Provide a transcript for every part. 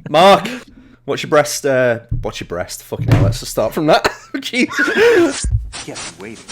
Mark, what's your breast? What's your breast? Fucking hell, let's just start from that. Jesus. Kept waiting.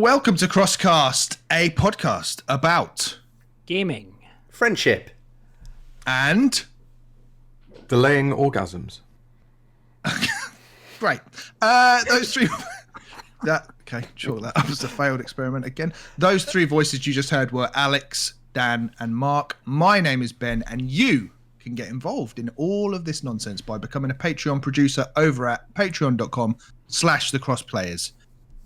Welcome to CrossCast, a podcast about gaming, Friendship. and delaying orgasms. great. Those three. Okay, sure. That was a failed experiment again. Those three voices you just heard were Alex, Dan, and Mark. My name is Ben, and you can get involved in all of this nonsense by becoming a Patreon producer over at patreon.com/thecrossplayers.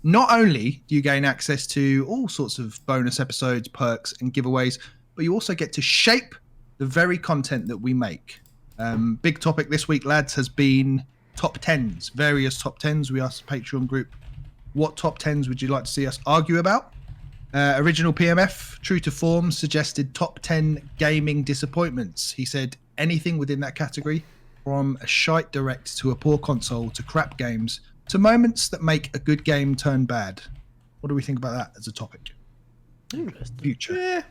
Not only do you gain access to all sorts of bonus episodes, perks, and giveaways, but you also get to shape the very content that we make. Big topic this week, lads, has been top 10s, various top 10s. We asked the Patreon group, what top 10s would you like to see us argue about? Original PMF, true to form, suggested top 10 gaming disappointments. He said anything within that category, from a shite direct to a poor console to crap games, to moments that make a good game turn bad. What do we think about that as a topic? Interesting. Future. Yeah,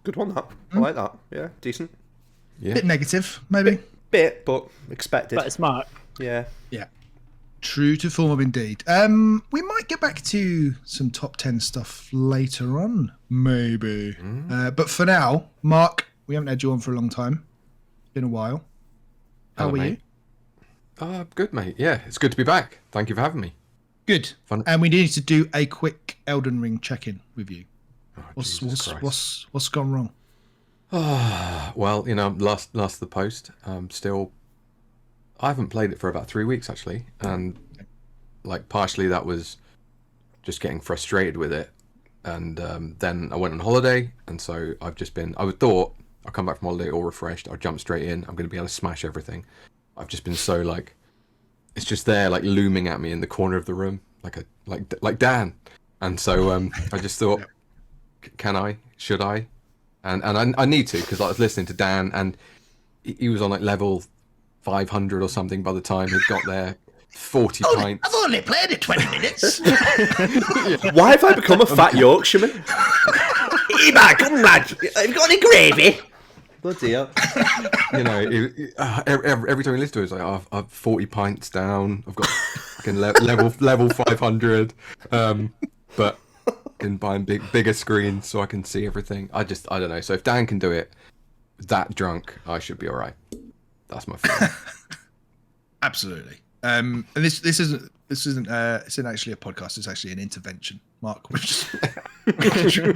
good one, that. I like that. Yeah, decent. Yeah. Bit negative, maybe. Bit, but expected. But it's smart. Yeah. Yeah. True to form, indeed. We might get back to some top 10 stuff later on, maybe. But for now, Mark, we haven't had you on for a long time. It's been a while. How Hello, are you? mate. Good, mate. Yeah, it's good to be back. Thank you for having me. Good. Fun. And we need to do a quick Elden Ring check-in with you. Oh, Jesus Christ. What's gone wrong? Well, you know, last of the post. Still, I haven't played it for about 3 weeks actually, and like partially that was just getting frustrated with it, and then I went on holiday, and so I've just been. I would thought I'll come back from holiday all refreshed. I'll jump straight in. I'm going to be able to smash everything. I've just been so like, it's just there like looming at me in the corner of the room, like Dan, and so I just thought, can I? Should I? And I need to, because I was listening to Dan, and he was on like level 500 or something by the time he got there. 40 pints. I've only played it 20 minutes. Why have I become a fat Yorkshireman? Hey, man, come on, lad. Have you got any gravy? Bloody hell. You know, every time you listen to it, it's like, I've 40 pints down. I've got fucking level 500. But can buy bigger screens so I can see everything. I don't know. So if Dan can do it that drunk, I should be all right. That's my feeling. Absolutely. And this isn't actually a podcast. It's actually an intervention, Mark. We're just trying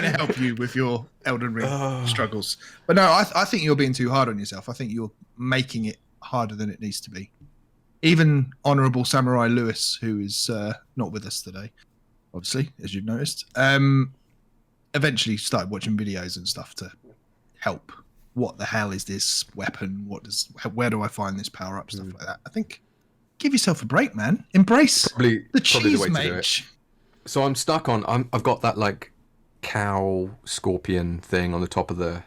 to help you with your Elden Ring struggles. But no, I think you're being too hard on yourself. I think you're making it harder than it needs to be. Even Honourable Samurai Lewis, who is not with us today, obviously, as you've noticed, eventually started watching videos and stuff to help. What the hell is this weapon? Where do I find this power up? Stuff like that. I think give yourself a break, man. Embrace the cheese way to do mage. So I'm stuck on. I've got that like cow scorpion thing on the top of the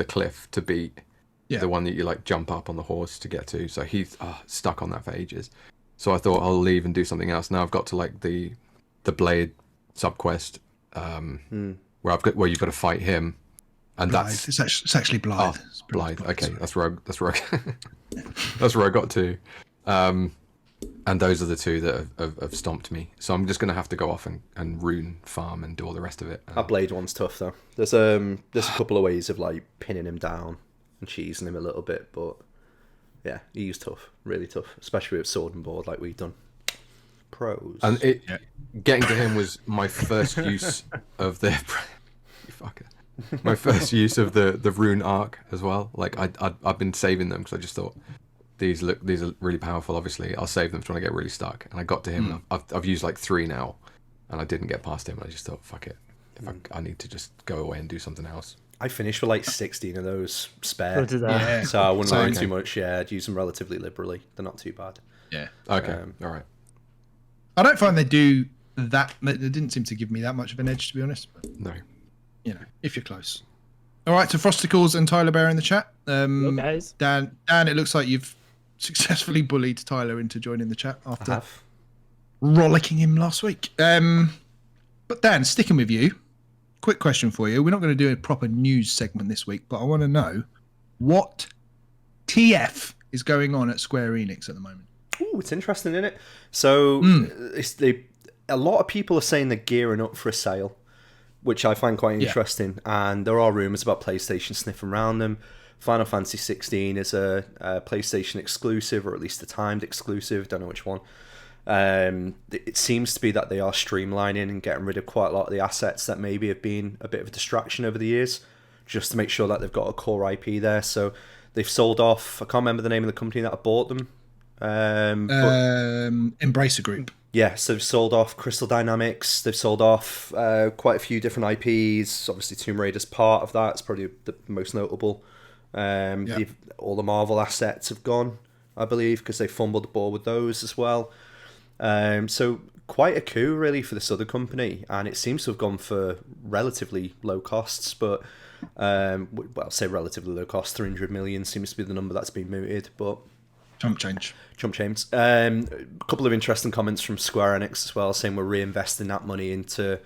cliff to beat. Yeah. The one that you like jump up on the horse to get to. So he's stuck on that for ages. So I thought I'll leave and do something else. Now I've got to like the blade subquest where you've got to fight him. And Blythe. that's It's actually Blythe. Oh, Blythe. Okay, that's where I got to. And those are the two that have stomped me. So I'm just going to have to go off and rune farm and do all the rest of it. That blade one's tough though. There's a couple of ways of like pinning him down and cheesing him a little bit, but yeah, he's tough, really tough, especially with sword and board like we've done. Pros. And getting to him was my first use of the you fucker. My first use of the rune arc as well. Like I've been saving them because I just thought these are really powerful. Obviously, I'll save them for when I get really stuck. And I got to him. And I've used like 3 now, and I didn't get past him. And I just thought, fuck it. If I need to just go away and do something else. I finished with like 16 of those spare, So did I. Yeah. so I wouldn't worry too much. Yeah, I'd use them relatively liberally. They're not too bad. Yeah. Okay. All right. I don't find they do that. They didn't seem to give me that much of an edge, to be honest. But, No. you know, if you're close. All right, so Frosticles and Tyler Bear in the chat. Hello, guys. Dan, it looks like you've successfully bullied Tyler into joining the chat I after have. rollicking him last week. But Dan, sticking with you, quick question for you. We're not going to do a proper news segment this week, but I want to know what TF is going on at Square Enix at the moment. Ooh, it's interesting, isn't it? So a lot of people are saying they're gearing up for a sale, which I find quite interesting. And there are rumours about PlayStation sniffing around them. Final Fantasy 16 is a PlayStation exclusive, or at least a timed exclusive. Don't know which one. It seems to be that they are streamlining and getting rid of quite a lot of the assets that maybe have been a bit of a distraction over the years, just to make sure that they've got a core IP there. So they've sold off, I can't remember the name of the company that bought them. Embracer Group. Yeah, so they've sold off Crystal Dynamics. They've sold off quite a few different IPs. Obviously, Tomb Raider's part of that. It's probably the most notable. All the Marvel assets have gone, I believe, because they fumbled the ball with those as well. So quite a coup, really, for this other company. And it seems to have gone for relatively low costs. But, say relatively low cost. 300 million seems to be the number that's been mooted. But Chump change. A couple of interesting comments from Square Enix as well, saying we're reinvesting that money into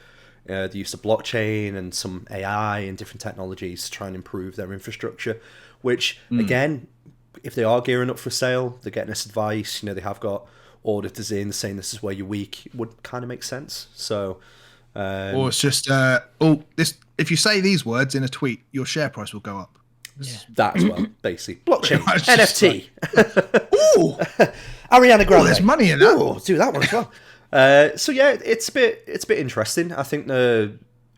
the use of blockchain and some AI and different technologies to try and improve their infrastructure. Which, again, if they are gearing up for sale, they're getting us advice. You know, they have got auditors in saying this is where you're weak. It would kind of make sense. So, or it's just if you say these words in a tweet, your share price will go up. That as well, basically. Blockchain, NFT. Ooh, Ariana Grande. there's money in that. Ooh, do that one as well. So yeah, it's a bit interesting. I think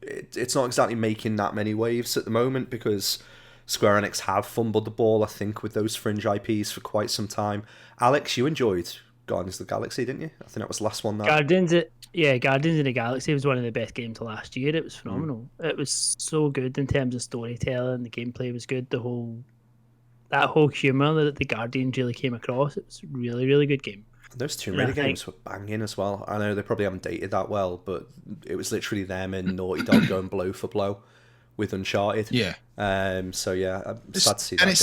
it's not exactly making that many waves at the moment because Square Enix have fumbled the ball, I think, with those fringe IPs for quite some time. Alex, you enjoyed Guardians of the Galaxy, didn't you? I think that was the last one. Guardians of the Galaxy was one of the best games of last year. It was phenomenal. It was so good in terms of storytelling. The gameplay was good. That whole humour that the Guardians really came across. It was a really, really good game. Those Tomb Raider games were banging as well. I know they probably haven't dated that well, but it was literally them and Naughty Dog going blow for blow with Uncharted. Yeah. So yeah, I'm sad to see that. And it's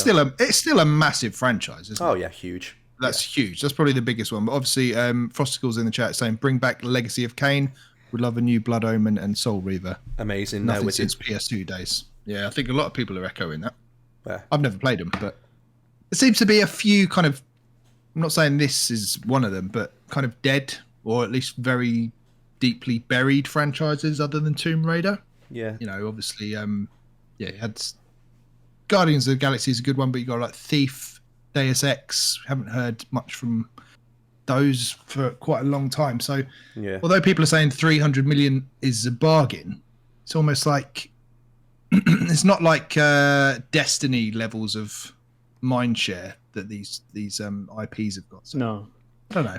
still a massive franchise, isn't it? Oh yeah, huge. That's huge. That's probably the biggest one. But obviously, Frosticles in the chat saying, bring back Legacy of Kain. Would love a new Blood Omen and Soul Reaver. Amazing. Nothing since PS2 days. Yeah, I think a lot of people are echoing that. Yeah. I've never played them, but there seems to be a few kind of, I'm not saying this is one of them, but kind of dead or at least very deeply buried franchises other than Tomb Raider. Yeah. You know, obviously, you had Guardians of the Galaxy is a good one, but you got like Thief, Deus Ex. Haven't heard much from those for quite a long time. So, although people are saying 300 million is a bargain, it's almost like it's not like Destiny levels of mindshare that these IPs have got. So, No, I don't know.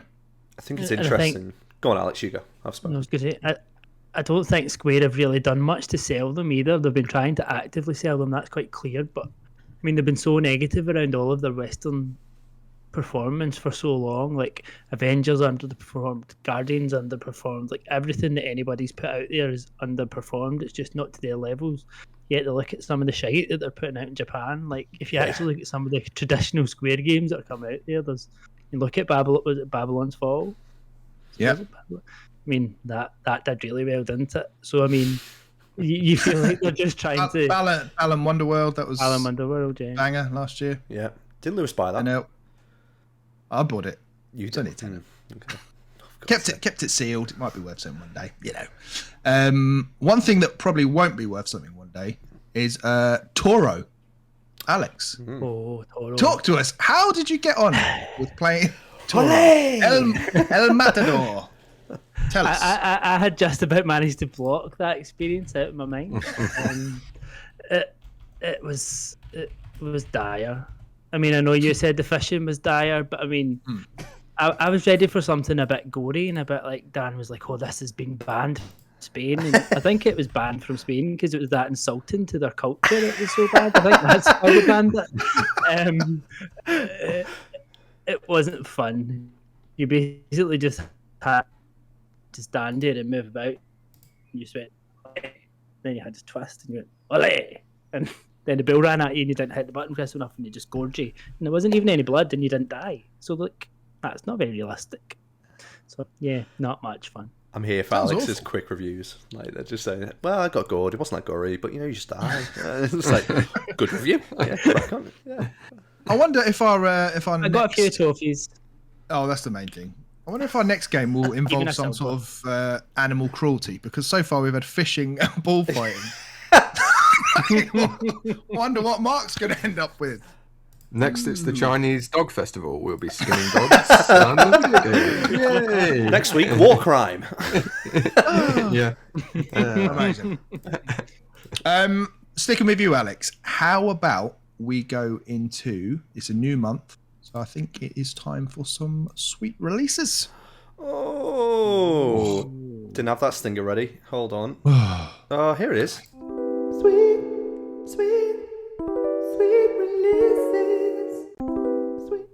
I think it's interesting. Go on, Alex, you go. I've spoken. I was going to say, I don't think Square have really done much to sell them either. They've been trying to actively sell them. That's quite clear, but I mean, they've been so negative around all of their Western performance for so long. Like Avengers underperformed, Guardians underperformed. Like everything that anybody's put out there is underperformed. It's just not to their levels. Yet they look at some of the shite that they're putting out in Japan. Like if you actually look at some of the traditional Square games that come out there, you look at Babylon's Fall. Yeah. I mean that did really well, didn't it? So I mean. You feel like they're just trying to... Balan Wonderworld, that was... Balan Wonderworld, yeah. Banger last year. Yeah. Didn't Lewis buy that? I know. I bought it. It's only 10. Okay. Kept it sealed. It might be worth something one day, you know. One thing that probably won't be worth something one day is Toro. Alex, Oh, Toro. talk to us. How did you get on with playing Toro? El Matador. Tell us. I had just about managed to block that experience out of my mind. It was dire. I mean, I know you said the fishing was dire, but I mean, I was ready for something a bit gory and a bit like Dan was like, "Oh, this has been banned from Spain." And I think it was banned from Spain because it was that insulting to their culture. It was so bad. I think that's why they banned it. It wasn't fun. You basically just had to stand there and move about. And you just went, "Olé." Then you had to twist and you went, "Olé." And then the bill ran at you and you didn't hit the button fast enough and you just gored you. And there wasn't even any blood and you didn't die. So, look, that's not very realistic. So, yeah, not much fun. I'm here for Sounds Alex's awful. quick reviews. Like, they're just saying, well, I got gored. It wasn't that gory, but, you just die. It's like, good review. Yeah, crack on. Yeah. I wonder if our I got a few trophies. Oh, that's the main thing. I wonder if our next game will involve a some silver. sort of animal cruelty, because so far we've had fishing and bullfighting. Wonder what Mark's going to end up with. Next, it's the Chinese Dog Festival. We'll be skinning dogs. Yay! Next week, war crime. Yeah. Amazing. Sticking with you, Alex. How about we go into? It's a new month, so I think it is time for some sweet releases. Oh. Didn't have that stinger ready. Hold on. Oh, here it is. Sweet, sweet, sweet releases. Sweet.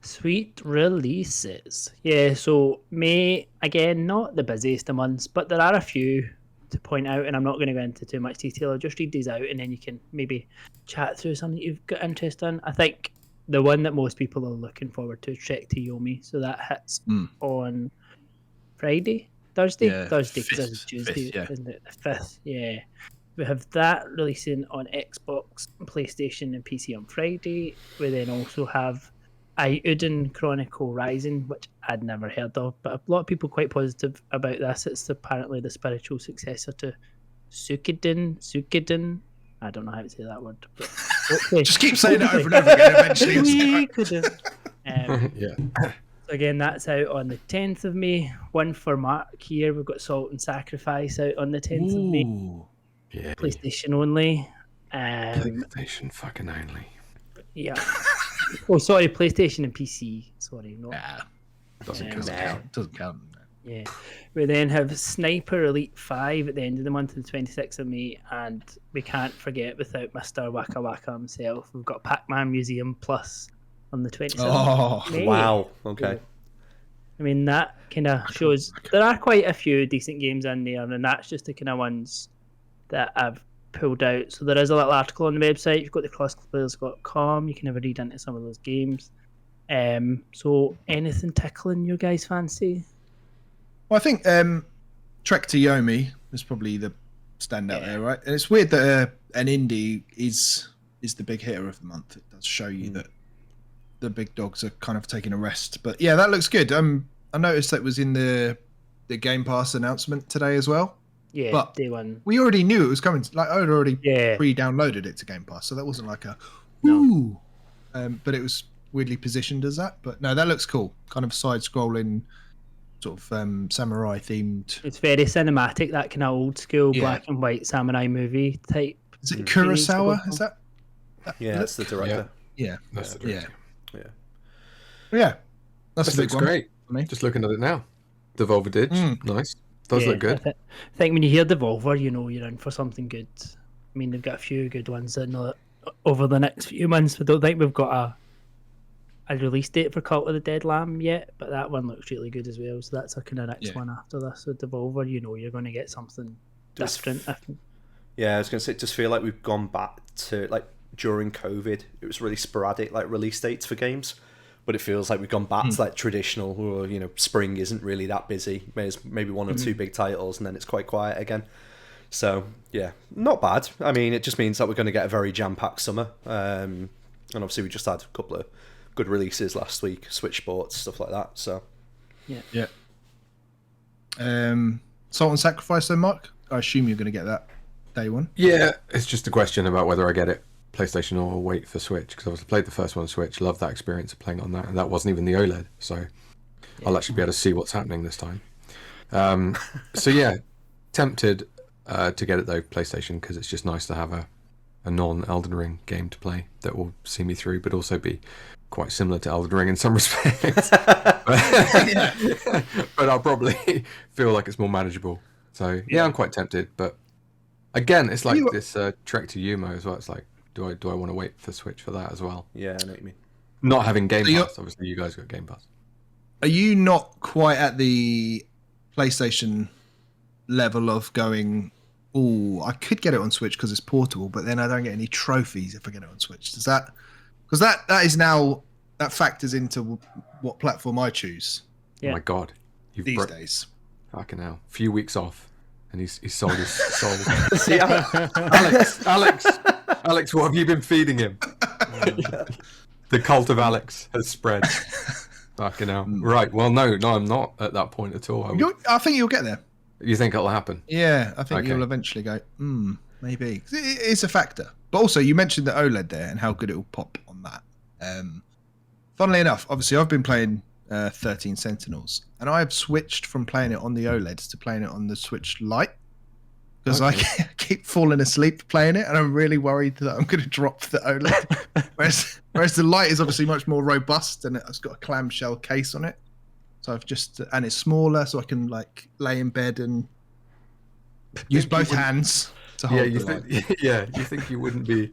Sweet releases. Yeah, so May, again, not the busiest of months, but there are a few to point out, and I'm not going to go into too much detail. I'll just read these out, and then you can maybe chat through something you've got interest in. I think the one that most people are looking forward to is Trek to Yomi, so that hits on Friday? Thursday? Yeah, Thursday, because fifth, this is Tuesday, fifth, yeah. isn't it? The 5th, yeah. We have that releasing on Xbox, PlayStation, and PC on Friday. We then also have Odin Chronicle Rising, which I'd never heard of, but a lot of people quite positive about this. It's apparently the spiritual successor to Suikoden. I don't know how to say that word. But hopefully, Just keep saying it over and over again. Eventually, it's Yeah. So again, that's out on the 10th of May. One for Mark here. We've got Salt and Sacrifice out on the 10th of May. Ooh. Yeah. PlayStation only. PlayStation fucking only. Yeah. Oh, sorry, PlayStation and PC. Sorry, no. Nah, Doesn't Um, count. doesn't count. Yeah. We then have Sniper Elite 5 at the end of the month, the 26th of May, and we can't forget without Mr. Waka Waka himself. We've got Pac-Man Museum Plus on the 27th Oh, of May. Wow. Okay. I mean, that kind of shows there are quite a few decent games in there, and that's just the kind of ones that I've pulled out. So there is a little article on the website. You've got the crossplayers.com. You can have a read into some of those games. So anything tickling your guys' fancy? Well, I think Trek to Yomi is probably the standout there, right? And it's weird that an indie is the big hitter of the month. It does show you that the big dogs are kind of taking a rest. But yeah, that looks good. I noticed that was in the Game Pass announcement today as well. Yeah, But day one. We already knew it was coming. Like I had already Yeah. pre-downloaded it to Game Pass, so that wasn't like a No. ooh. But it was weirdly positioned as that. But no, that looks cool. Kind of side-scrolling, sort of samurai themed. It's very cinematic, that kind of old school Yeah. black and white samurai movie type. Is it Kurosawa? Is that? Yeah, that's the director. Yeah. That's the Yeah. director. Yeah. That's This a big looks one great. for me. Just looking at it now. Devolver Dig. Nice. Does Yeah, look good. I think when you hear Devolver, you know you're in for something good. I mean, they've got a few good ones over the next few months. I don't think we've got a release date for Cult of the Dead Lamb yet, but that one looks really good as well. So that's a kind of next one after this. So Devolver, you know you're going to get something different. Yeah, I was going to say, it just feel like we've gone back to, like, during COVID, it was really sporadic, like, release dates for games. But it feels like we've gone back to, like, traditional, or, spring isn't really that busy. There's maybe one or two big titles, and then it's quite quiet again. So, yeah, not bad. I mean, it just means that we're going to get a very jam-packed summer. And obviously we just had a couple of good releases last week, Switch Sports, stuff like that. So, Yeah. Salt and Sacrifice, then, Mark. I assume you're going to get that. day one. Yeah, it's just a question about whether I get it PlayStation or wait for Switch, because I was played the first one on Switch, loved that experience of playing on that, and that wasn't even the OLED, so I'll actually be able to see what's happening this time. So yeah, tempted to get it though, PlayStation, because it's just nice to have a non-Elden Ring game to play that will see me through, but also be quite similar to Elden Ring in some respects. But I'll probably feel like it's more manageable. So yeah, I'm quite tempted, but again, it's like this Trek to Yuma as well. It's like, do I want to wait for Switch for that as well? Yeah, I know what you mean. Not having Game Pass, obviously you guys got Game Pass. Are you not quite at the PlayStation level of going, oh, I could get it on Switch because it's portable, but then I don't get any trophies if I get it on Switch? Does that, because that is now, that factors into what platform I choose. Yeah. Oh my God, these days. Fucking hell, a few weeks off, and he's sold his soul. See, Alex, what have you been feeding him? The cult of Alex has spread. Fucking hell. Right. Well, no, I'm not at that point at all. I think you'll get there. You think it'll happen? Yeah, I think you'll eventually go, maybe. It is a factor. But also, you mentioned the OLED there and how good it will pop on that. Funnily enough, obviously, I've been playing 13 Sentinels, and I've switched from playing it on the OLEDs to playing it on the Switch Lite, because I keep falling asleep playing it, and I'm really worried that I'm going to drop the OLED. whereas the Lite is obviously much more robust, and it's got a clamshell case on it. So I've just, and it's smaller, so I can like lay in bed and use both hands to hold the Lite. You think you wouldn't be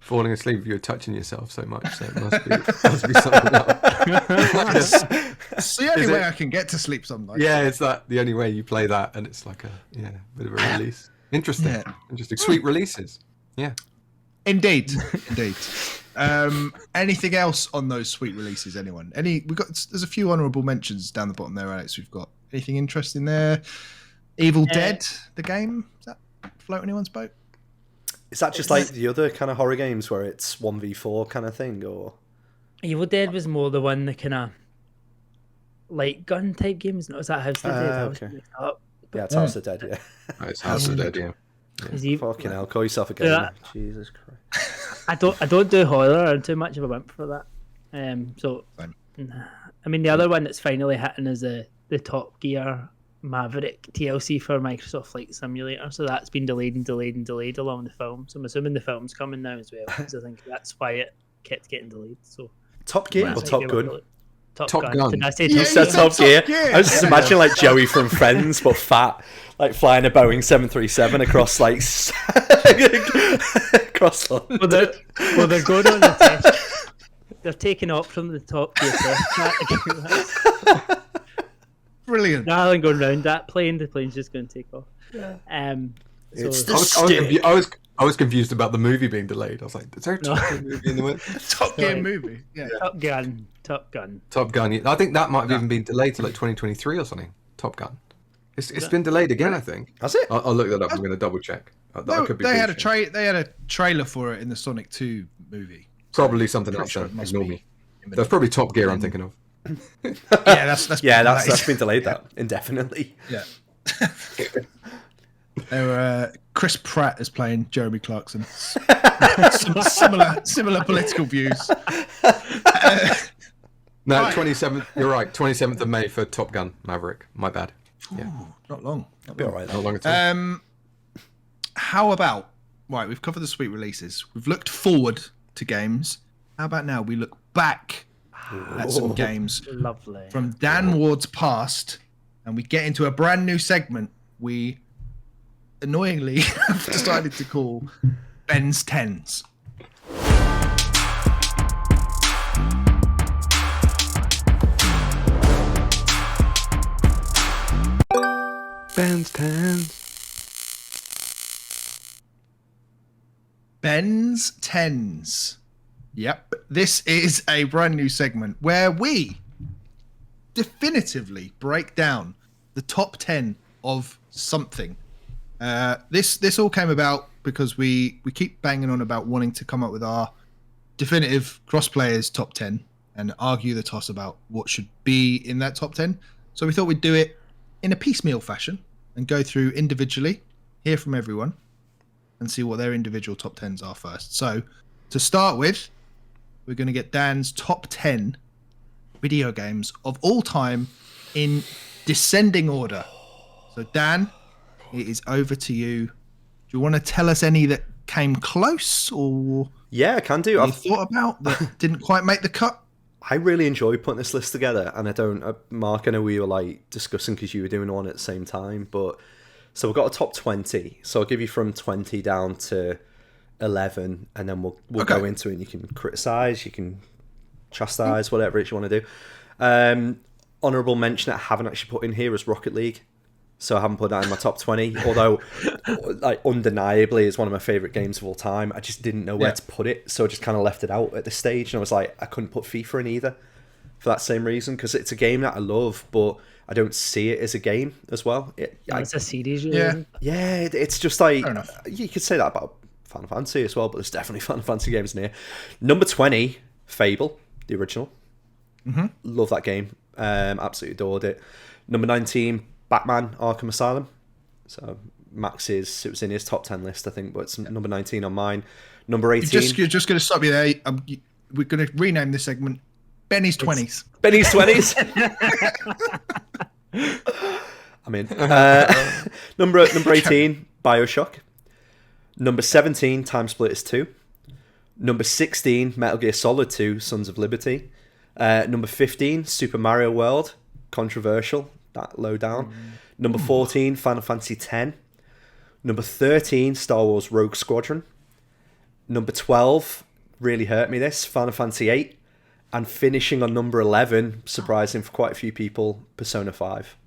falling asleep if you were touching yourself so much, so it must be something else. It's the only way I can get to sleep some nights. Yeah, it's the only way you play that, and it's like a bit of a release. Interesting. Yeah. Interesting. Sweet releases. Yeah. Indeed. Anything else on those sweet releases, anyone? There's a few honourable mentions down the bottom there, Alex. We've got anything interesting there? Evil Dead, the game? Does that float anyone's boat? Is that just like the other kind of horror games where it's 1v4 kind of thing, or? Evil Dead was more the one, the kind of light gun type games. No, is that House of the Dead? Okay. Yeah, it's House of the Dead, yeah. It's House of the Dead, yeah. Fucking hell, call yourself a gamer. Jesus Christ. I don't do horror. I'm too much of a wimp for that. I mean, the other one that's finally hitting is the Top Gear Maverick TLC for Microsoft Flight Simulator. So that's been delayed along with the film. So I'm assuming the film's coming now as well. So I think that's why it kept getting delayed. So Top Gear or Top Gun? Top Gun. Did I say you said Top Gear. I was just imagining like Joey from Friends, but fat, like flying a Boeing 737 across like across London. Well, they're going on the test. They're taking off from the Top Gear test. Brilliant. Rather than going round that plane, the plane's just going to take off. Yeah. I was confused about the movie being delayed. I was like, is there a Top Gear movie in the way? Top Gear movie? Yeah. Top Gun. I think that might have even been delayed to like 2023 or something. Top Gun. It's been delayed again, I think. Has it? I'll look that up. I'm going to double check. They had a trailer for it in the Sonic 2 movie. Probably something else. Ignore me. That's probably Top Gear I'm thinking of. That's been delayed that indefinitely. Yeah. Chris Pratt is playing Jeremy Clarkson. similar political views. No, 27th. You're right. 27th of May for Top Gun Maverick. My bad. Yeah, not long. Be all right. Not long at all. How about we've covered the sweet releases. We've looked forward to games. How about now we look back at some games from Dan Ward's past, and we get into a brand new segment we annoyingly have decided to call Ben's Tens. Ben's Tens. Ben's Tens. Yep. This is a brand new segment where we definitively break down the top 10 of something. This all came about because we keep banging on about wanting to come up with our definitive Cross Players top 10 and argue the toss about what should be in that top 10. So we thought we'd do it in a piecemeal fashion and go through individually, hear from everyone, and see what their individual top 10s are first. So, to start with, we're going to get Dan's top 10 video games of all time in descending order. So, Dan, it is over to you. Do you want to tell us any that came close, or yeah, I can do. I've thought about that didn't quite make the cut? I really enjoy putting this list together, and I don't, Mark, I know we were like discussing because you were doing one at the same time, but so we've got a top 20. So I'll give you from 20 down to 11, and then we'll go into it. And you can criticize, you can chastise, whatever it is you want to do. Honorable mention that I haven't actually put in here is Rocket League. So I haven't put that in my top 20, although like undeniably is one of my favourite games of all time. I just didn't know where to put it, so I just kind of left it out at this stage. And I was like, I couldn't put FIFA in either for that same reason, because it's a game that I love, but I don't see it as a game as well. It's a series, really. Yeah, it's just like, you could say that about Final Fantasy as well, but there's definitely Final Fantasy games in here. Number 20, Fable, the original. Mm-hmm. Love that game. Absolutely adored it. Number 19, Batman Arkham Asylum. So it was in his top 10 list, I think, but it's number 19 on mine. Number 18. You're just going to stop you there. We're going to rename this segment Benny's 20s. Benny's 20s. I'm in. Number 18, Bioshock. Number 17, Time Splitters 2. Number 16, Metal Gear Solid 2, Sons of Liberty. Number 15, Super Mario World. Controversial. That low down. Number 14, Final Fantasy X. Number 13, Star Wars Rogue Squadron. Number 12, really hurt me this, Final Fantasy VIII. And finishing on number 11, surprising for quite a few people, Persona 5.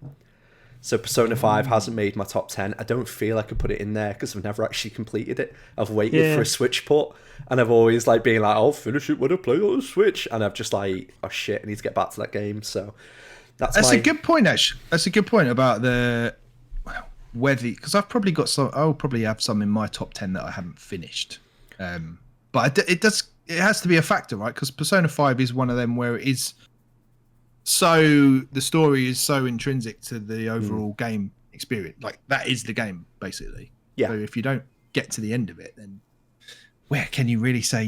So Persona 5 hasn't made my top 10. I don't feel I could put it in there because I've never actually completed it. I've waited for a Switch port, and I've always like being like, I'll finish it when I play on the Switch. And I've just like, oh shit, I need to get back to that game. So That's a good point, actually. That's a good point about whether, because I've probably got some. I'll probably have some in my top 10 that I haven't finished. But it has to be a factor, right? Because Persona 5 is one of them where it is so, the story is so intrinsic to the overall game experience. Like, that is the game, basically. Yeah. So if you don't get to the end of it, then where can you really say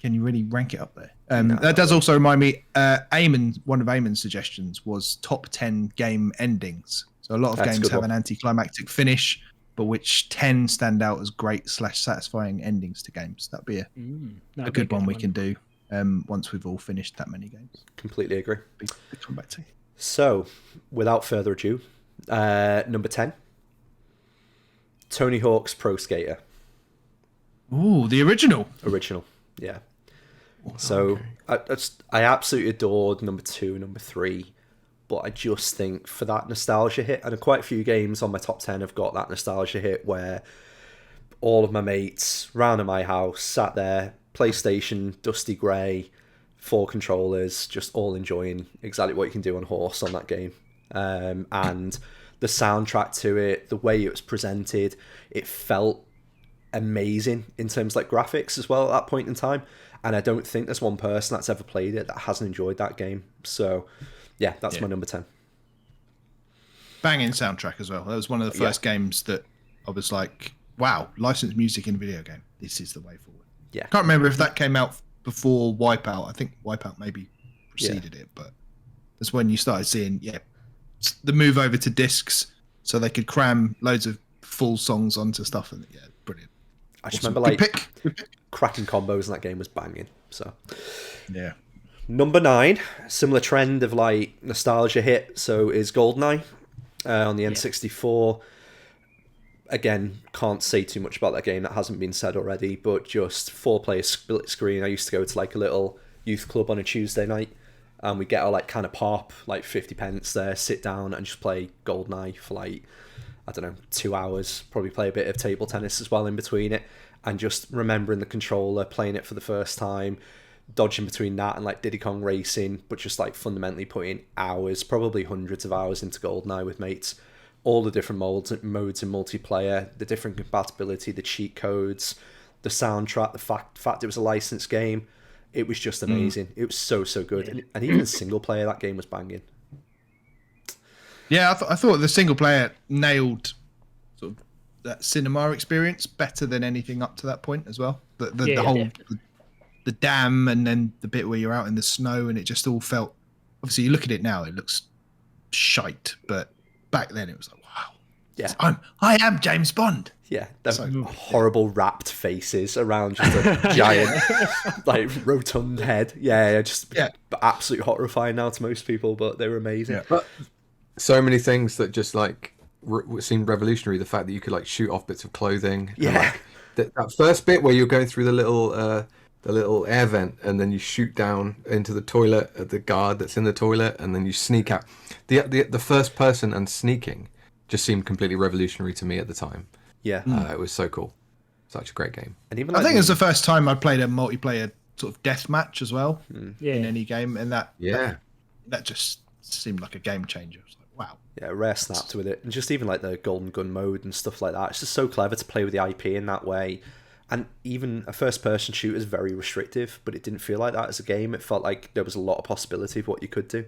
can you really rank it up there? That does also remind me, one of Eamon's suggestions was top 10 game endings. So a lot of games have an anticlimactic finish, but which 10 stand out as great / satisfying endings to games. That'd be a good one we can do once we've all finished that many games. Completely agree. Come back to. So, without further ado, number 10, Tony Hawk's Pro Skater. Ooh, the original. Original, yeah. So I absolutely adored number 2, number 3, but I just think for that nostalgia hit, and quite a few games on my top 10 have got that nostalgia hit where all of my mates round at my house sat there, PlayStation, dusty grey, 4 controllers, just all enjoying exactly what you can do on horse on that game. And the soundtrack to it, the way it was presented, it felt amazing in terms of like graphics as well at that point in time. And I don't think there's one person that's ever played it that hasn't enjoyed that game. So, yeah, that's my number 10. Banging soundtrack as well. That was one of the first games that I was like, wow, licensed music in a video game. This is the way forward. Yeah. Can't remember if that came out before Wipeout. I think Wipeout maybe preceded it, but that's when you started seeing, the move over to discs so they could cram loads of full songs onto stuff. And brilliant. I just remember like cracking combos in that game was banging. So yeah. Number 9, similar trend of like nostalgia hit. So is Goldeneye on the N64. Again, can't say too much about that game that hasn't been said already, but just 4-player split screen. I used to go to like a little youth club on a Tuesday night, and we get our like kind of pop, like 50 pence there, sit down and just play Goldeneye for like, I don't know, 2 hours, probably play a bit of table tennis as well in between it, and just remembering the controller, playing it for the first time, dodging between that and like Diddy Kong Racing, but just like fundamentally putting hours, probably hundreds of hours into Goldeneye with mates. All the different modes in multiplayer, the different compatibility, the cheat codes, the soundtrack, the fact it was a licensed game. It was just amazing. It was so good. And even in single player, that game was banging. Yeah, I thought the single player nailed sort of that cinema experience better than anything up to that point as well. The Yeah, whole definitely. the dam, and then the bit where you're out in the snow, and it just all felt. Obviously, you look at it now, it looks shite, but back then it was like, wow, Yeah. I am James Bond. Yeah, them So- horrible wrapped faces around just a giant, like rotund head. Yeah, just absolutely horrifying now to most people, but they were amazing. Yeah. But so many things that just like seemed revolutionary. The fact that you could like shoot off bits of clothing. and, Yeah. like, that first bit where you're going through the little air vent, and then you shoot down into the toilet at the guard that's in the toilet, and then you sneak out. The first person and sneaking just seemed completely revolutionary to me at the time. Yeah, It was so cool. Such a great game. and even I like think it was the first time I played a multiplayer sort of death match as well Yeah. in any game, and that just seemed like a game changer. It was like, wow. Yeah, rare snapped with it. And just even like the Golden Gun mode and stuff like that. It's just so clever to play with the IP in that way. And even a first-person shooter is very restrictive, but it didn't feel like that as a game. It felt like there was a lot of possibility of what you could do.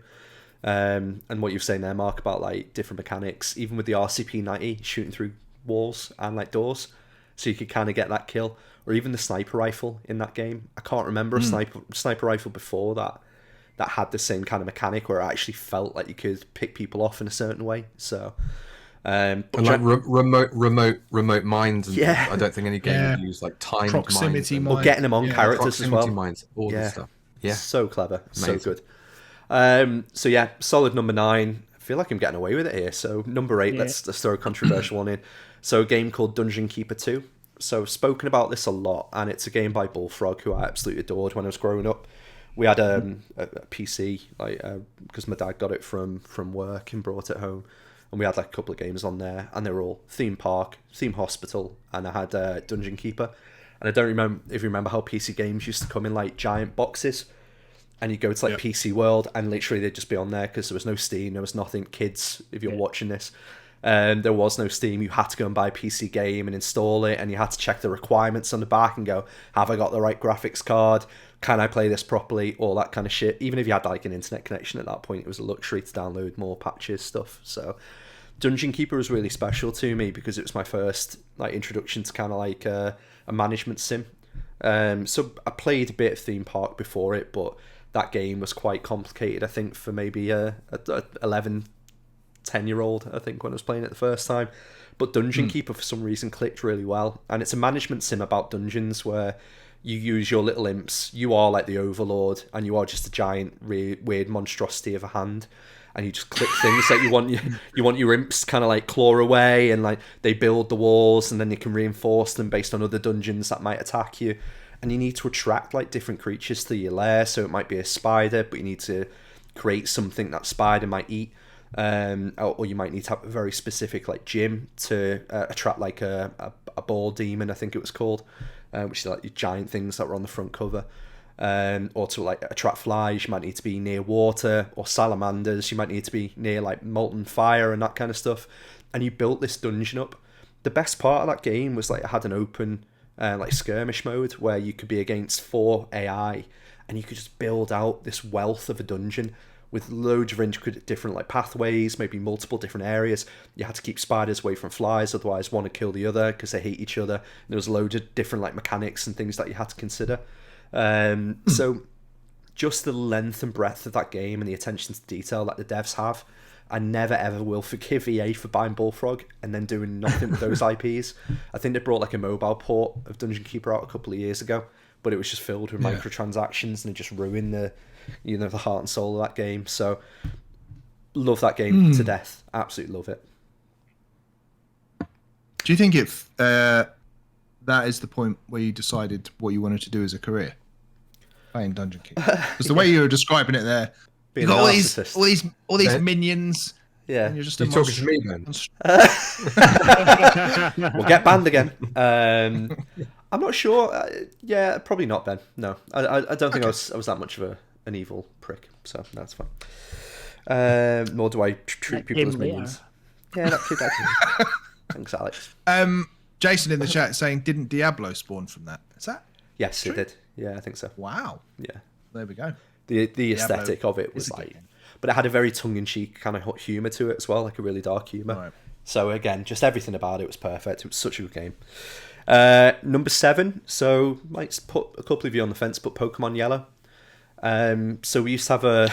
And what you've saying there, Mark, about like different mechanics, even with the RCP-90 shooting through walls and like doors, so you could kind of get that kill, or even the sniper rifle in that game. I can't remember a sniper rifle before that had the same kind of mechanic where it actually felt like you could pick people off in a certain way. So, but And like remote mines. And Yeah. I don't think any game would use like timed Proximity mines. or getting them on characters as well. Proximity mines, all this stuff. Yeah. So clever, Amazing. so good. So yeah, solid number 9. I feel like I'm getting away with it here. So number 8, let's throw a controversial one in. So a game called Dungeon Keeper 2. So I've spoken about this a lot, and it's a game by Bullfrog, who I absolutely adored when I was growing up. We had a PC, like because my dad got it from work and brought it home, and we had like a couple of games on there, and they were all theme park, theme hospital, and I had Dungeon Keeper. And I don't remember if you remember how PC games used to come in like giant boxes, and you go to like PC World, and literally they'd just be on there because there was no Steam, there was nothing. Kids, if you're watching this, there was no Steam. You had to go and buy a PC game and install it, and you had to check the requirements on the back and go, have I got the right graphics card? Can I play this properly? All that kind of shit. Even if you had like an internet connection at that point, it was a luxury to download more patches stuff. So Dungeon Keeper was really special to me because it was my first like introduction to kind of like a management sim. So I played a bit of Theme Park before it, but that game was quite complicated, I think, for maybe a 11, 10-year-old, I think, when I was playing it the first time. But Dungeon Keeper, for some reason, clicked really well. And it's a management sim about dungeons where you use your little imps. You are like the overlord, and you are just a giant, weird monstrosity of a hand. And you just click things that you want your imps kind of like claw away, and like they build the walls, and then you can reinforce them based on other dungeons that might attack you. And you need to attract like different creatures to your lair. So it might be a spider, but you need to create something that spider might eat. Or you might need to have a very specific like gym to attract like a ball demon, I think it was called, which is like the giant things that were on the front cover. Or to like attract flies, you might need to be near water, or salamanders, you might need to be near like molten fire and that kind of stuff. And you built this dungeon up. The best part of that game was like it had an open like skirmish mode where you could be against 4 AI, and you could just build out this wealth of a dungeon with loads of intricate different like pathways, maybe multiple different areas. You had to keep spiders away from flies, otherwise one would kill the other because they hate each other. And there was loads of different like mechanics and things that you had to consider. So just the length and breadth of that game and the attention to detail that the devs have, I never ever will forgive EA for buying Bullfrog and then doing nothing with those IPs. I think they brought like a mobile port of Dungeon Keeper out a couple of years ago, but it was just filled with microtransactions, and it just ruined the heart and soul of that game. So love that game to death. Absolutely love it. Do you think if that is the point where you decided what you wanted to do as a career, playing Dungeon Keeper? Because the way you were describing it there, you got all these minions. Yeah, and you're just You're talking to me, man. We'll get banned again. I'm not sure. Yeah, probably not, Ben. No, I don't think I was that much of an evil prick. So that's fine. Nor do I treat people as minions. Yeah, not too bad. Thanks, Alex. Jason in the chat saying, didn't Diablo spawn from that? Is that? Yes, it did. Yeah, I think so. Wow. Yeah. There we go. The aesthetic of it was like, but it had a very tongue-in-cheek kind of humour to it as well, like a really dark humour. Right. So again, just everything about it was perfect. It was such a good game. Number 7. So might put a couple of you on the fence, but Pokemon Yellow. So we used to have a.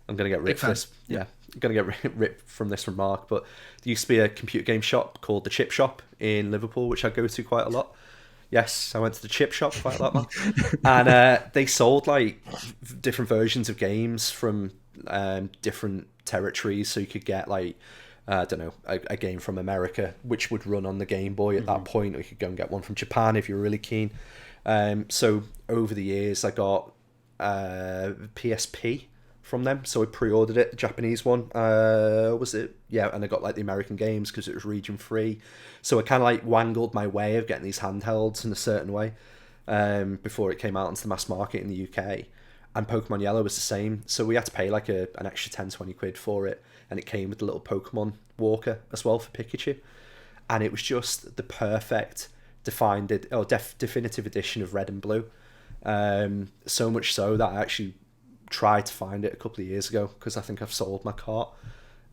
I'm gonna get ripped for this. Yeah, I'm gonna get ripped from this remark, but there used to be a computer game shop called the Chip Shop in Liverpool, which I go to quite a lot. Yes, I went to the Chip Shop quite a lot, Mark. And they sold like different versions of games from different territories, so you could get like I don't know, a game from America which would run on the Game Boy at that point, or you could go and get one from Japan if you were really keen. So over the years I got PSP from them, so I pre-ordered it, the Japanese one. Was it? Yeah, and I got like the American games because it was region free. So I kind of like wangled my way of getting these handhelds in a certain way before it came out into the mass market in the UK. And Pokemon Yellow was the same. So we had to pay like an extra 10-20 quid for it, and it came with the little Pokemon walker as well for Pikachu. And it was just the perfect definitive edition of Red and Blue. So much so that I actually tried to find it a couple of years ago because I think I've sold my cart.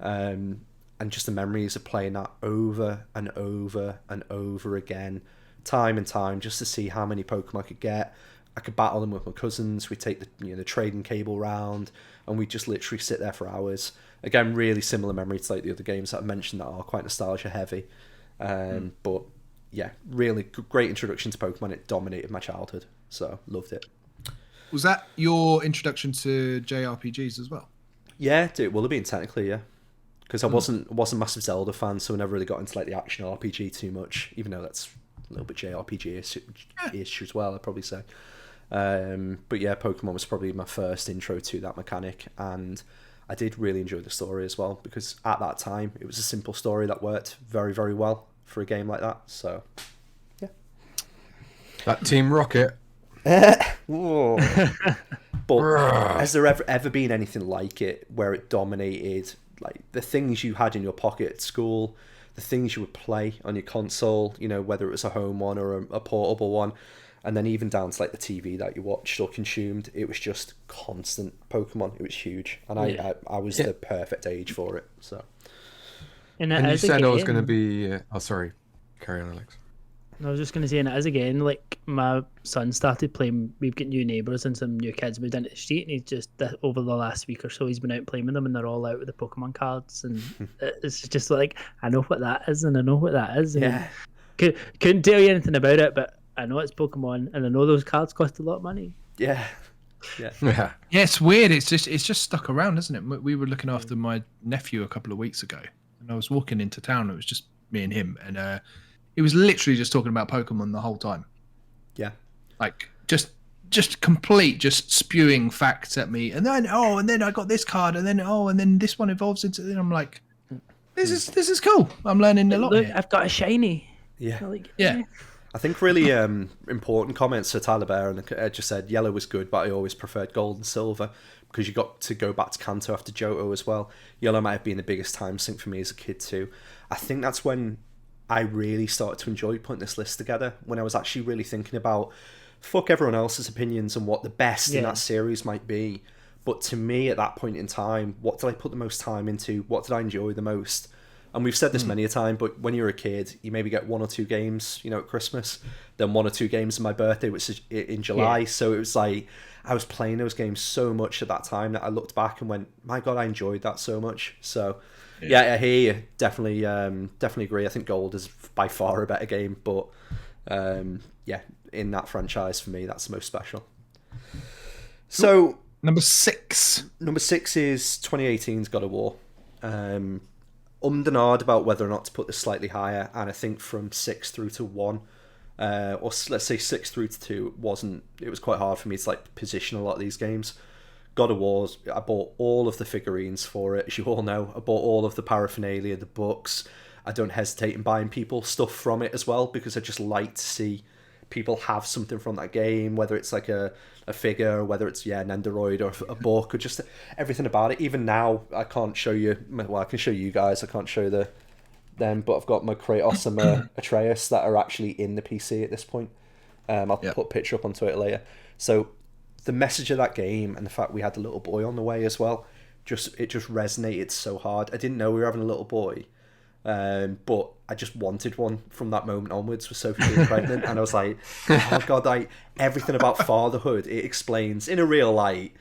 And just the memories of playing that over and over and over again, time and time, just to see how many Pokemon I could get. I could battle them with my cousins. We take the trading cable round, and we just literally sit there for hours. Again, really similar memory to like the other games that I've mentioned that are quite nostalgia heavy. But yeah, really great introduction to Pokemon. It dominated my childhood, so loved it. Was that your introduction to JRPGs as well? Yeah, it will have been technically, yeah. Because I wasn't a massive Zelda fan, so I never really got into like the action RPG too much, even though that's a little bit JRPG-ish as well, I'd probably say. But yeah, Pokemon was probably my first intro to that mechanic, and I did really enjoy the story as well, because at that time it was a simple story that worked very, very well for a game like that. So yeah, that Team Rocket. But has there ever been anything like it, where it dominated like the things you had in your pocket at school, the things you would play on your console, whether it was a home one or a portable one, and then even down to like the TV that you watched or consumed? It was just constant Pokemon. It was huge, and I was the perfect age for it. So, and you said I was going to be. Sorry, carry on, Alex. I was just going to say, and as again, like my son started playing, we've got new neighbours and some new kids moved into the street, and he's just, over the last week or so, he's been out playing with them, and they're all out with the Pokemon cards, and it's just like, I know what that is, and I know what that is. And yeah. Couldn't tell you anything about it, but I know it's Pokemon, and I know those cards cost a lot of money. Yeah. Yeah, it's weird. It's just stuck around, isn't it? We were looking after my nephew a couple of weeks ago, and I was walking into town, and it was just me and him, and he was literally just talking about Pokemon the whole time. Yeah. Like just complete, just spewing facts at me. And then I got this card, and then this one evolves into, and I'm like, this is cool. I'm learning a lot. Look, here. I've got a shiny. Yeah. Like, yeah. I think really important comments. So Tyler Bear and just said Yellow was good, but I always preferred Gold and Silver, because you got to go back to Kanto after Johto as well. Yellow might have been the biggest time sink for me as a kid too. I think that's when I really started to enjoy putting this list together, when I was actually really thinking about fuck everyone else's opinions and what the best in that series might be. But to me at that point in time, what did I put the most time into? What did I enjoy the most? And we've said this many a time, but when you're a kid, you maybe get 1 or 2 games, at Christmas, then 1 or 2 games on my birthday, which is in July. Yeah. So it was like, I was playing those games so much at that time that I looked back and went, my God, I enjoyed that so much. So yeah, I hear you. Definitely agree. I think Gold is by far a better game, but yeah, in that franchise for me, that's the most special. So number 6 is 2018's God of War. Ummed about whether or not to put this slightly higher, and I think from 6 through to 1, or let's say 6 through to 2, it was quite hard for me to like position a lot of these games. God of War, I bought all of the figurines for it, as you all know. I bought all of the paraphernalia, the books. I don't hesitate in buying people stuff from it as well, because I just like to see people have something from that game, whether it's like a figure, or whether it's an Nendoroid or a book, or just everything about it. Even now, I can't show you, well, I can show you guys, I can't show them, but I've got my Kratos and my Atreus that are actually in the PC at this point. I'll put a picture up on Twitter later. So the message of that game, and the fact we had the little boy on the way as well, it just resonated so hard. I didn't know we were having a little boy But I just wanted one from that moment onwards with Sophie being pregnant, and I was like, oh god, like everything about fatherhood it explains in a real like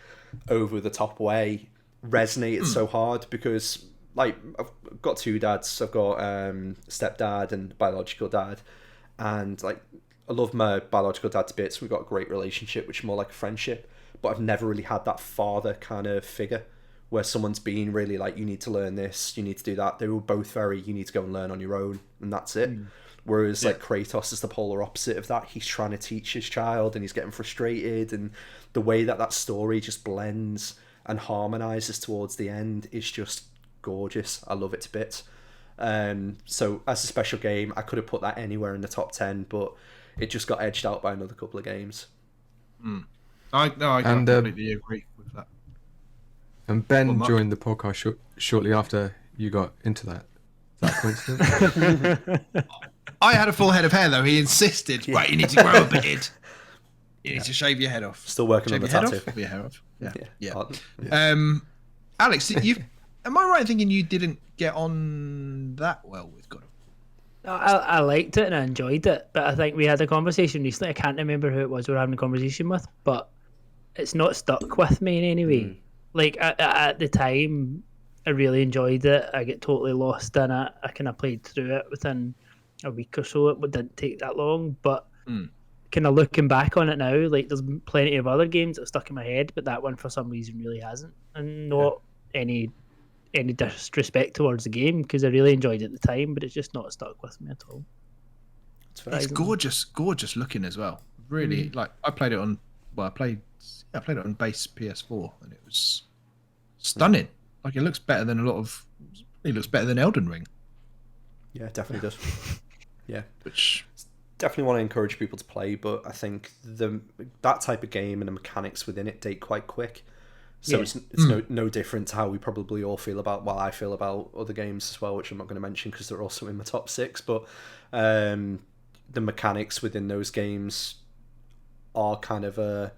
over the top way resonated so hard, because like I've got two dads. I've got stepdad and biological dad, and like I love my biological dad to bits. We've got a great relationship, which is more like a friendship, but I've never really had that father kind of figure where someone's been really like, you need to learn this, you need to do that. They were both very, you need to go and learn on your own, and that's it. Whereas like Kratos is the polar opposite of that. He's trying to teach his child and he's getting frustrated, and the way that story just blends and harmonizes towards the end is just gorgeous. I love it to bits. So as a special game, I could have put that anywhere in the top 10, but it just got edged out by another couple of games. I completely agree with that. And Ben joined the podcast shortly after you got into that. Is that a coincidence? I had a full head of hair though. He insisted, right, you need to grow a beard. You need to shave your head off. Still working on the tattoo. Shave your hair off. Yeah. Alex, am I right in thinking you didn't get on that well with God? I liked it and I enjoyed it, but I think we had a conversation recently. I can't remember who it was we were having a conversation with, but it's not stuck with me in any way. Like at the time, I really enjoyed it. I get totally lost in it. I kind of played through it within a week or so. It didn't take that long, but kind of looking back on it now, like there's plenty of other games that are stuck in my head, but that one for some reason really hasn't. And not any disrespect towards the game, because I really enjoyed it at the time, but it's just not stuck with me at all. It's gorgeous looking as well. Really, like I played it on. Well, I played it on base PS4, and it was stunning. Like it looks better than It looks better than Elden Ring. Yeah, it definitely does. Yeah, which definitely want to encourage people to play, but I think that type of game and the mechanics within it date quite quick. So it's no different to how we probably all feel about, well, I feel about other games as well, which I'm not going to mention because they're also in my top 6. But the mechanics within those games are kind of a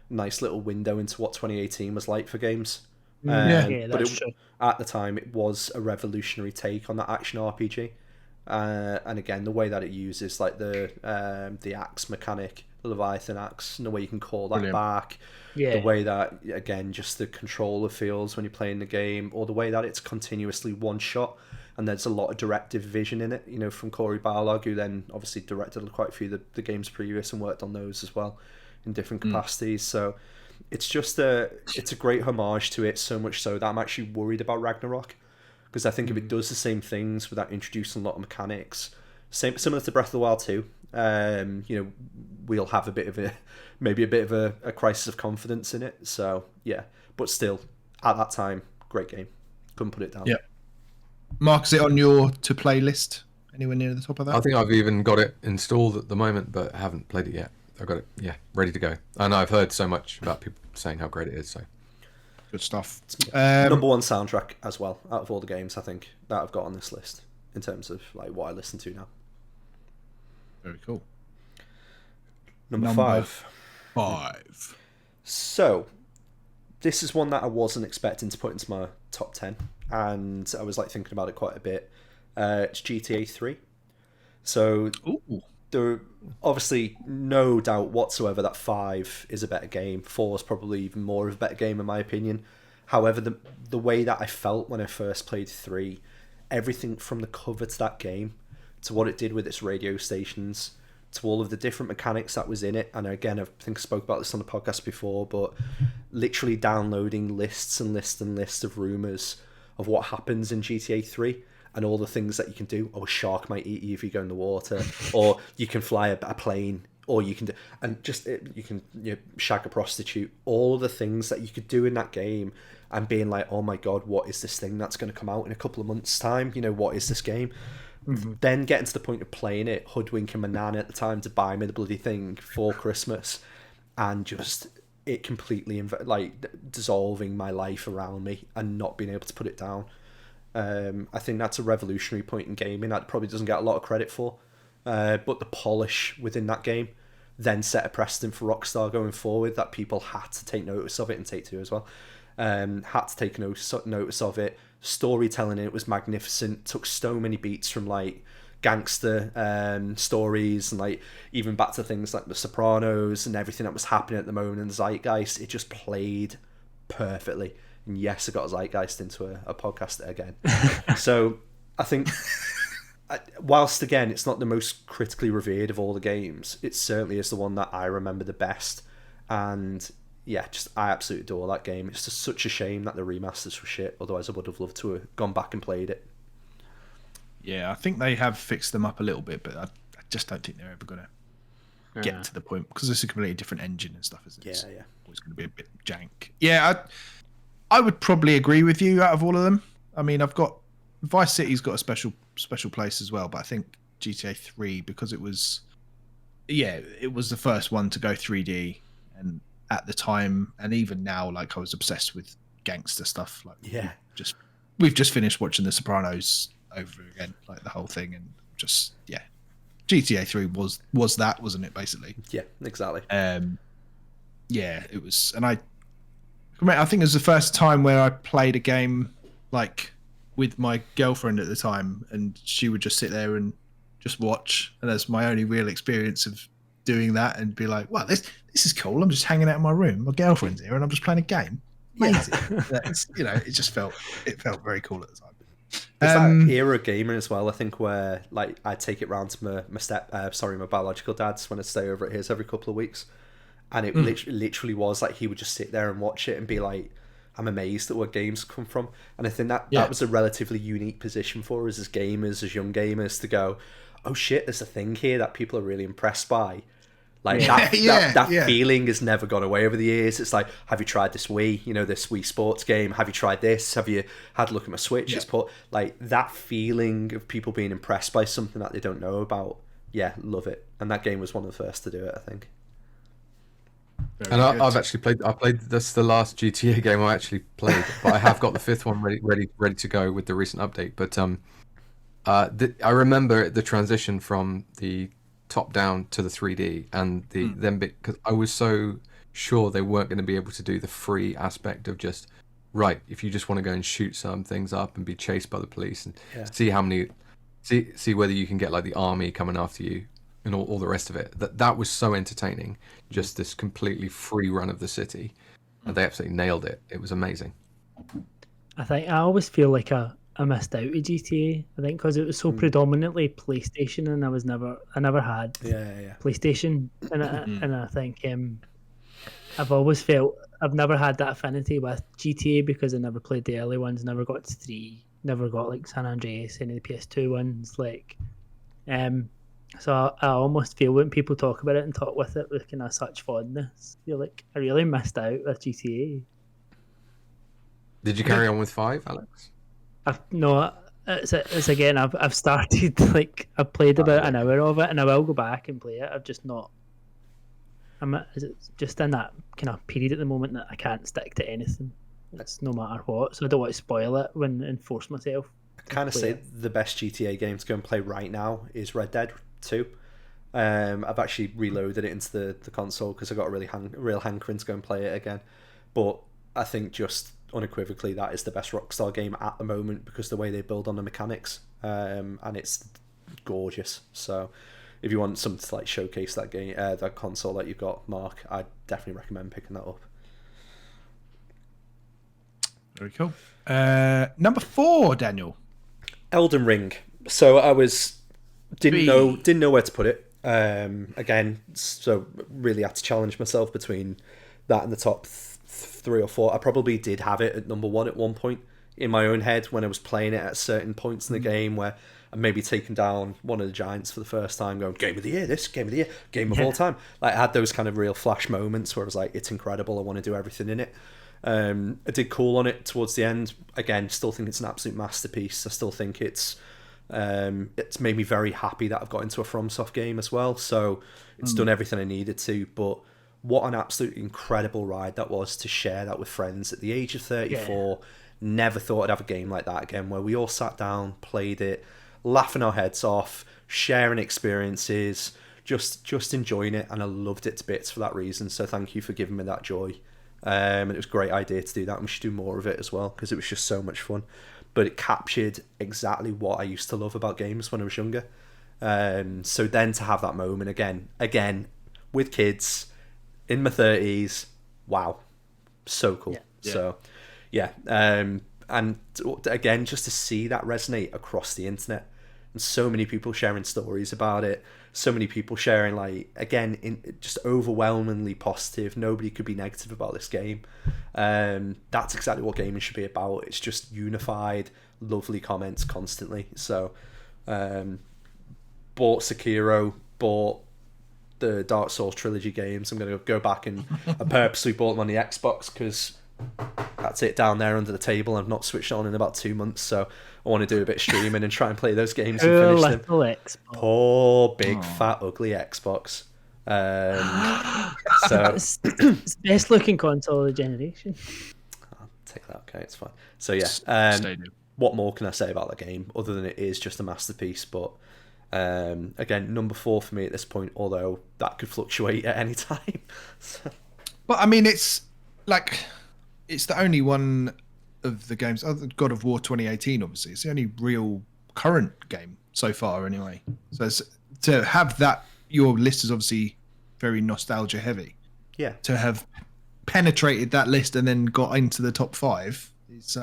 nice little window into what 2018 was like for games. But true. At the time, it was a revolutionary take on that action RPG. And again, the way that it uses like the axe mechanic, the Leviathan axe, and the way you can call that back. The way that, again, just the controller feels when you're playing the game, or the way that it's continuously one shot, and there's a lot of directive vision in it, you know, from Corey Barlog, who then obviously directed quite a few of the games previous and worked on those as well in different capacities. So it's just it's a great homage to it, so much so that I'm actually worried about Ragnarok, because I think if it does the same things without introducing a lot of mechanics, similar to Breath of the Wild 2, you know, we'll have a bit of a crisis of confidence in it. So yeah, but still, at that time, great game. Couldn't put it down. Yeah. Mark, is it on your to play list? Anywhere near the top of that? I think I've even got it installed at the moment, but haven't played it yet. I've got it, ready to go. And I've heard so much about people saying how great it is. So good stuff. Number one soundtrack as well out of all the games I think that I've got on this list in terms of like what I listen to now. Very cool. Number 5. 5. So, this is one that I wasn't expecting to put into my top 10, and I was like thinking about it quite a bit. It's GTA 3. So, there obviously no doubt whatsoever that 5 is a better game. 4 is probably even more of a better game in my opinion. However, the way that I felt when I first played 3, everything from the cover to that game, to what it did with its radio stations, to all of the different mechanics that was in it. And again, I think I spoke about this on the podcast before, but literally downloading lists and lists and lists of rumours of what happens in GTA 3 and all the things that you can do. Oh, a shark might eat you if you go in the water, or you can fly a plane, or you can do, and just you can shag a prostitute. All of the things that you could do in that game, and being like, oh my god, what is this thing that's going to come out in a couple of months' time? You know, what is this game? Then getting to the point of playing it, hoodwinking my nan at the time to buy me the bloody thing for Christmas, and just it completely dissolving my life around me and not being able to put it down. I think that's a revolutionary point in gaming that probably doesn't get a lot of credit for, but the polish within that game then set a precedent for Rockstar going forward that people had to take notice of it and take to as well. Had to take notice of it. Storytelling in it was magnificent. Took so many beats from like gangster stories, and like even back to things like The Sopranos and everything that was happening at the moment in the zeitgeist. It just played perfectly. And yes, I got zeitgeist into a podcast again. So I think, whilst again it's not the most critically revered of all the games, it certainly is the one that I remember the best. And yeah, just I absolutely adore that game. It's just such a shame that the remasters were shit. Otherwise, I would have loved to have gone back and played it. Yeah, I think they have fixed them up a little bit, but I just don't think they're ever going to get to the point, because it's a completely different engine and stuff, isn't it? Yeah. It's going to be a bit jank. Yeah, I would probably agree with you out of all of them. I mean, I've got Vice City's got a special place as well, but I think GTA 3, because it was the first one to go 3D, and at the time and even now, like, I was obsessed with gangster stuff. Like, we've just finished watching The Sopranos over again, like the whole thing, and just GTA 3 was that, wasn't it, basically? Yeah, exactly. It was, and I think it was the first time where I played a game like with my girlfriend at the time, and she would just sit there and just watch, and that's my only real experience of doing that, and be like, wow, this is cool. I'm just hanging out in my room, my girlfriend's here, and I'm just playing a game. Amazing. It felt very cool at the time. It's that era of gaming as well, I think, where like I take it round to my biological dad's when I stay over at his every couple of weeks, and it literally was like he would just sit there and watch it and be like, I'm amazed at where games come from. And I think that was a relatively unique position for us as gamers, as young gamers, to go, oh shit, there's a thing here that people are really impressed by. Like that feeling has never gone away over the years. It's like, have you tried this Wii? This Wii Sports game. Have you tried this? Have you had a look at my Switch? It's put like that feeling of people being impressed by something that they don't know about. Yeah, love it. And that game was one of the first to do it, I think. I've actually played. I played this the last GTA game I actually played, but I have got the fifth one ready to go with the recent update. But I remember the transition from the top down to the 3D, and because I was so sure they weren't going to be able to do the free aspect of just if you just want to go and shoot some things up and be chased by the police and see whether you can get like the army coming after you and all the rest of it. That was so entertaining, just this completely free run of the city, and they absolutely nailed it. It was amazing. I always feel like I missed out with GTA. I think because it was so predominantly PlayStation, and I never had PlayStation, and I think I've always felt I've never had that affinity with GTA because I never played the early ones, never got to 3, never got like San Andreas, any of the PS2 ones, like so I almost feel when people talk about it and talk with it with kind of such fondness, you're like, I really missed out with GTA. Did you carry on with 5, Alex? No, it's again. I've started, like, I've played about an hour of it, and I will go back and play it. I've just not. Is it just in that kind of period at the moment that I can't stick to anything? It's no matter what, so I don't want to spoil it and force myself. I kind of say the best GTA game to go and play right now is Red Dead 2. I've actually reloaded it into the console because I got a real hankering to go and play it again. But I think just unequivocally that is the best Rockstar game at the moment, because the way they build on the mechanics, and it's gorgeous. So if you want something to like showcase that game, that console that you've got, Mark, I'd definitely recommend picking that up. Very cool. Number 4, Daniel. Elden Ring. So I didn't know where to put it. Again, so really had to challenge myself between that and the top 3 or 4. I probably did have it at number 1 at one point in my own head when I was playing it at certain points in the game where I'm maybe taking down one of the giants for the first time, going, game of the year, this, game of the year, game of all time. Like, I had those kind of real flash moments where I was like, it's incredible, I want to do everything in it. I did cool on it towards the end. Again, still think it's an absolute masterpiece. I still think it's made me very happy that I've got into a FromSoft game as well. So it's done everything I needed to. But what an absolutely incredible ride that was to share that with friends at the age of 34. Yeah. Never thought I'd have a game like that again, where we all sat down, played it, laughing our heads off, sharing experiences, just enjoying it. And I loved it to bits for that reason. So thank you for giving me that joy. And it was a great idea to do that, and we should do more of it as well, because it was just so much fun. But it captured exactly what I used to love about games when I was younger. So then to have that moment again with kids in my 30s, wow, so cool. Yeah. So yeah, and again, just to see that resonate across the internet, and so many people sharing stories about it, so many people sharing, like, again, just overwhelmingly positive. Nobody could be negative about this game. That's exactly what gaming should be about. It's just unified, lovely comments constantly. So bought Sekiro, bought the Dark Souls trilogy games. I'm going to go back, and I purposely bought them on the Xbox because that's it down there under the table. I've not switched on in about 2 months, so I want to do a bit of streaming and try and play those games and finish them. Xbox. Poor big fat ugly Xbox. So It's the best looking console of the generation. I'll take that. Okay, it's fine. So yeah, Stadium. what more can I say about the game other than it is just a masterpiece? But again, number 4 for me at this point, although that could fluctuate at any time. So. But I mean, it's like, it's the only one of the games, other than God of War 2018, obviously. It's the only real current game so far, anyway. So to have that, your list is obviously very nostalgia heavy. Yeah. To have penetrated that list and then got into the top 5, it's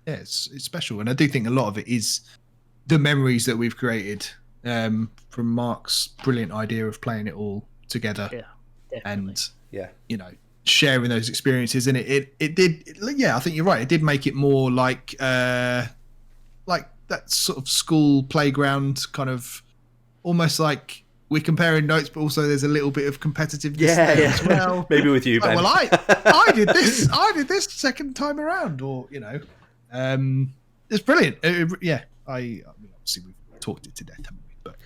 it's special. And I do think a lot of it is the memories that we've created from Mark's brilliant idea of playing it all together. Yeah, definitely. And Yeah. Sharing those experiences, and it did. Yeah, I think you're right. It did make it more like that sort of school playground kind of, almost like we're comparing notes, but also there's a little bit of competitiveness there as well. Maybe with you, Ben. Well, I did this. I did this second time around, or it's brilliant. I mean, obviously we've talked it to death, haven't we? But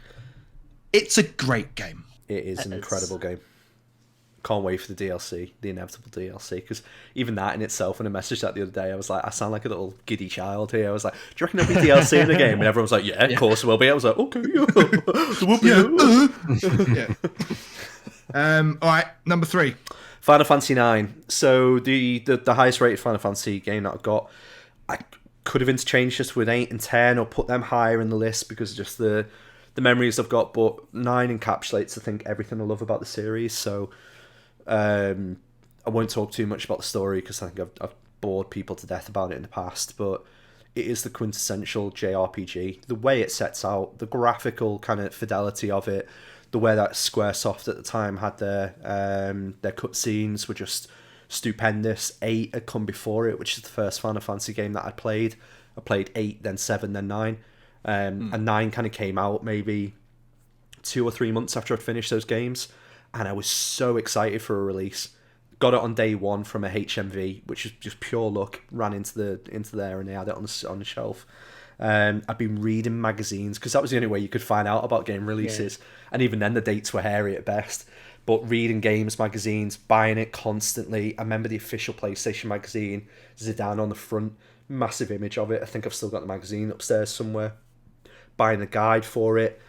it's a great game. It is an incredible game. Can't wait for the DLC, the inevitable DLC, because even that in itself, when I messaged that the other day, I was like, I sound like a little giddy child here. I was like, do you reckon there'll be DLC in the game? And everyone was like, yeah, of course there will be. I was like, okay, yeah. All right, number 3. Final Fantasy 9. So the highest rated Final Fantasy game that I've got, I could have interchanged this with 8 and 10 or put them higher in the list because of just the memories I've got, but 9 encapsulates, I think, everything I love about the series. So I won't talk too much about the story because I think I've bored people to death about it in the past, but it is the quintessential JRPG. The way it sets out, the graphical kind of fidelity of it, the way that Squaresoft at the time had their cutscenes were just stupendous. 8 had come before it, which is the first Final Fantasy game that I played. I played 8, then 7, then 9. And 9 kind of came out maybe 2 or 3 months after I'd finished those games, and I was so excited for a release. Got it on day 1 from a HMV, which is just pure luck. Ran into there and they had it on the shelf. I've been reading magazines because that was the only way you could find out about game releases, and even then the dates were hairy at best. But reading games magazines, buying it constantly. I remember the official PlayStation magazine, Zidane on the front, massive image of it. I think I've still got the magazine upstairs somewhere. Buying the guide for it,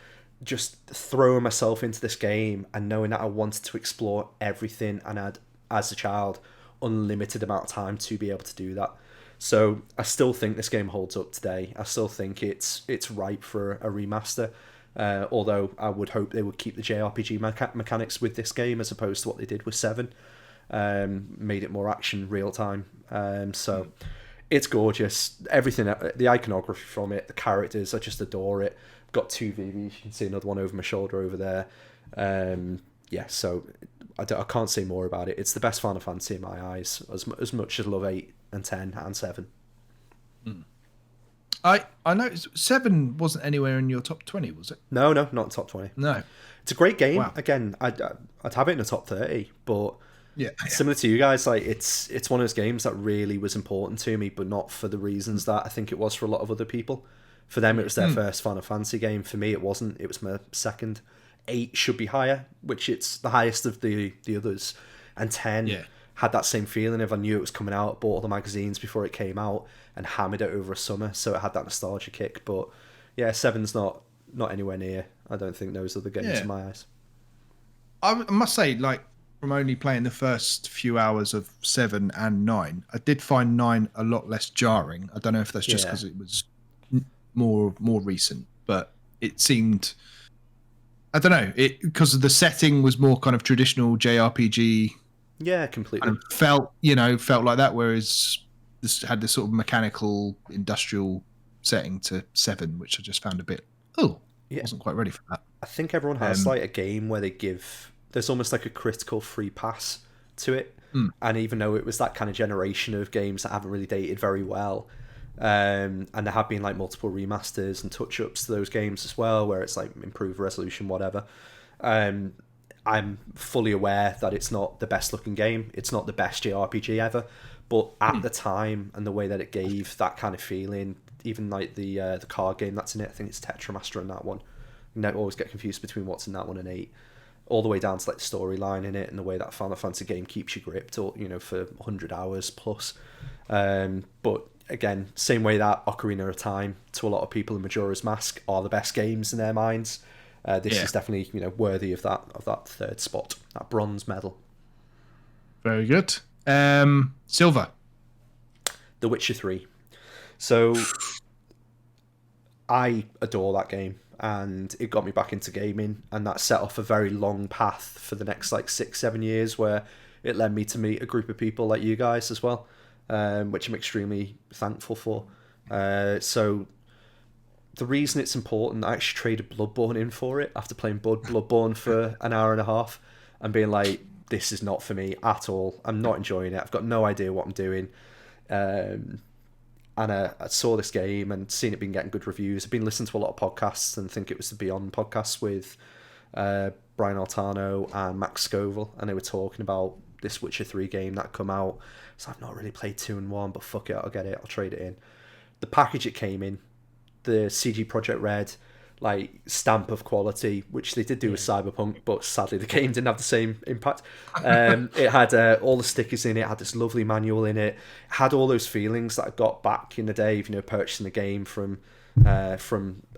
just throwing myself into this game and knowing that I wanted to explore everything and had, as a child, unlimited amount of time to be able to do that. So I still think this game holds up today. I still think it's ripe for a remaster, although I would hope they would keep the JRPG mechanics with this game as opposed to what they did with 7. Made it more action, real time. So it's gorgeous. Everything, the iconography from it, the characters, I just adore it. Got 2 VVs. You can see another one over my shoulder over there. So I can't say more about it. It's the best Final Fantasy in my eyes, as much as I love 8 and 10 and 7. I know 7 wasn't anywhere in your top 20, was it? No, not top 20. No. It's a great game. Wow. Again, I'd have it in the top 30, but yeah. Similar to you guys, like it's one of those games that really was important to me, but not for the reasons that I think it was for a lot of other people. For them, it was their first Final Fantasy game. For me, it wasn't. It was my second. 8 should be higher, which it's the highest of the others. And 10 had that same feeling. If I knew it was coming out, bought all the magazines before it came out and hammered it over a summer, so it had that nostalgia kick. But yeah, 7's not anywhere near, I don't think, those other games in my eyes. I must say, like, from only playing the first few hours of 7 and 9, I did find 9 a lot less jarring. I don't know if that's just because it was more recent, but it seemed, I don't know, it because the setting was more kind of traditional JRPG. Yeah, completely. And felt like that, whereas this had this sort of mechanical industrial setting to 7, which I just found a bit, wasn't quite ready for that. I think everyone has like a game where there's almost like a critical free pass to it. And even though it was that kind of generation of games that haven't really dated very well, and there have been like multiple remasters and touch-ups to those games as well, where it's like improved resolution, whatever. I'm fully aware that it's not the best looking game. It's not the best JRPG ever, but at the time and the way that it gave that kind of feeling, even like the card game that's in it, I think it's Tetramaster in that one. I always get confused between what's in that one and 8. All the way down to like the storyline in it and the way that Final Fantasy game keeps you gripped, or for 100 hours plus. But again, same way that Ocarina of Time to a lot of people and Majora's Mask are the best games in their minds. This is definitely worthy of that third spot, that bronze medal. Very good. Silver. The Witcher 3. So I adore that game, and it got me back into gaming, and that set off a very long path for the next like 6-7 years, where it led me to meet a group of people like you guys as well, which I'm extremely thankful for. So the reason it's important, I actually traded Bloodborne in for it after playing Bloodborne for an hour and a half and being like, this is not for me at all. I'm not enjoying it. I've got no idea what I'm doing. And I saw this game and seen it been getting good reviews. I've been listening to a lot of podcasts, and think it was the Beyond podcast with Brian Altano and Max Scoville, and they were talking about this Witcher 3 game that come out. So I've not really played 2 and 1, but fuck it, I'll get it. I'll trade it in. The package it came in, the CG Projekt Red like stamp of quality, which they did do with Cyberpunk, but sadly the game didn't have the same impact. It had all the stickers in it, had this lovely manual in it, had all those feelings that I got back in the day of purchasing the game from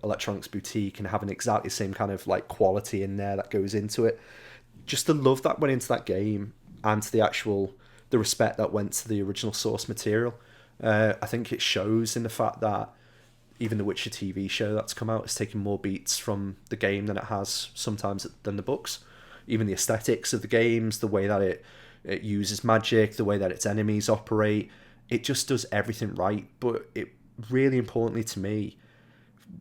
Electronics Boutique and having exactly the same kind of like quality in there that goes into it. Just the love that went into that game, and the respect that went to the original source material. I think it shows in the fact that even the Witcher TV show that's come out has taken more beats from the game than it has sometimes than the books. Even the aesthetics of the games, the way that it uses magic, the way that its enemies operate, it just does everything right. But it really importantly to me,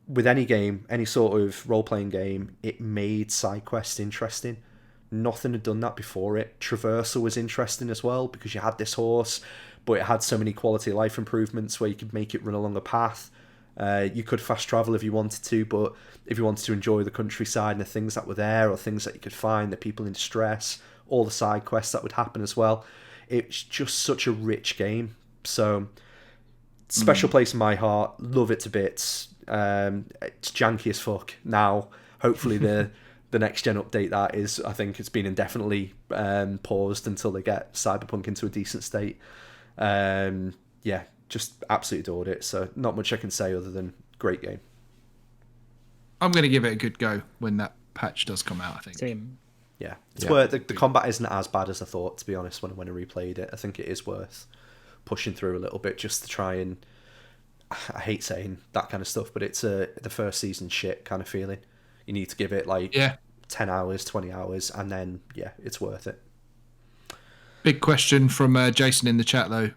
with any game, any sort of role-playing game, it made side quests interesting. Nothing had done that before it. Traversal was interesting as well, because you had this horse, but it had so many quality of life improvements where you could make it run along a path. You could fast travel if you wanted to, but if you wanted to enjoy the countryside and the things that were there, or things that you could find, the people in distress, all the side quests that would happen as well, it's just such a rich game. So special place in my heart, love it to bits. It's janky as fuck now. Hopefully the next gen update that is, I think it's been indefinitely paused until they get Cyberpunk into a decent state. Just absolutely adored it. So not much I can say other than great game. I'm going to give it a good go when that patch does come out, I think. Same. Yeah. It's worth the combat isn't as bad as I thought, to be honest, when I replayed it. I think it is worth pushing through a little bit just to try and, I hate saying that kind of stuff, but it's the first season shit kind of feeling. You need to give it 10 hours, 20 hours, and then it's worth it. Big question from Jason in the chat though.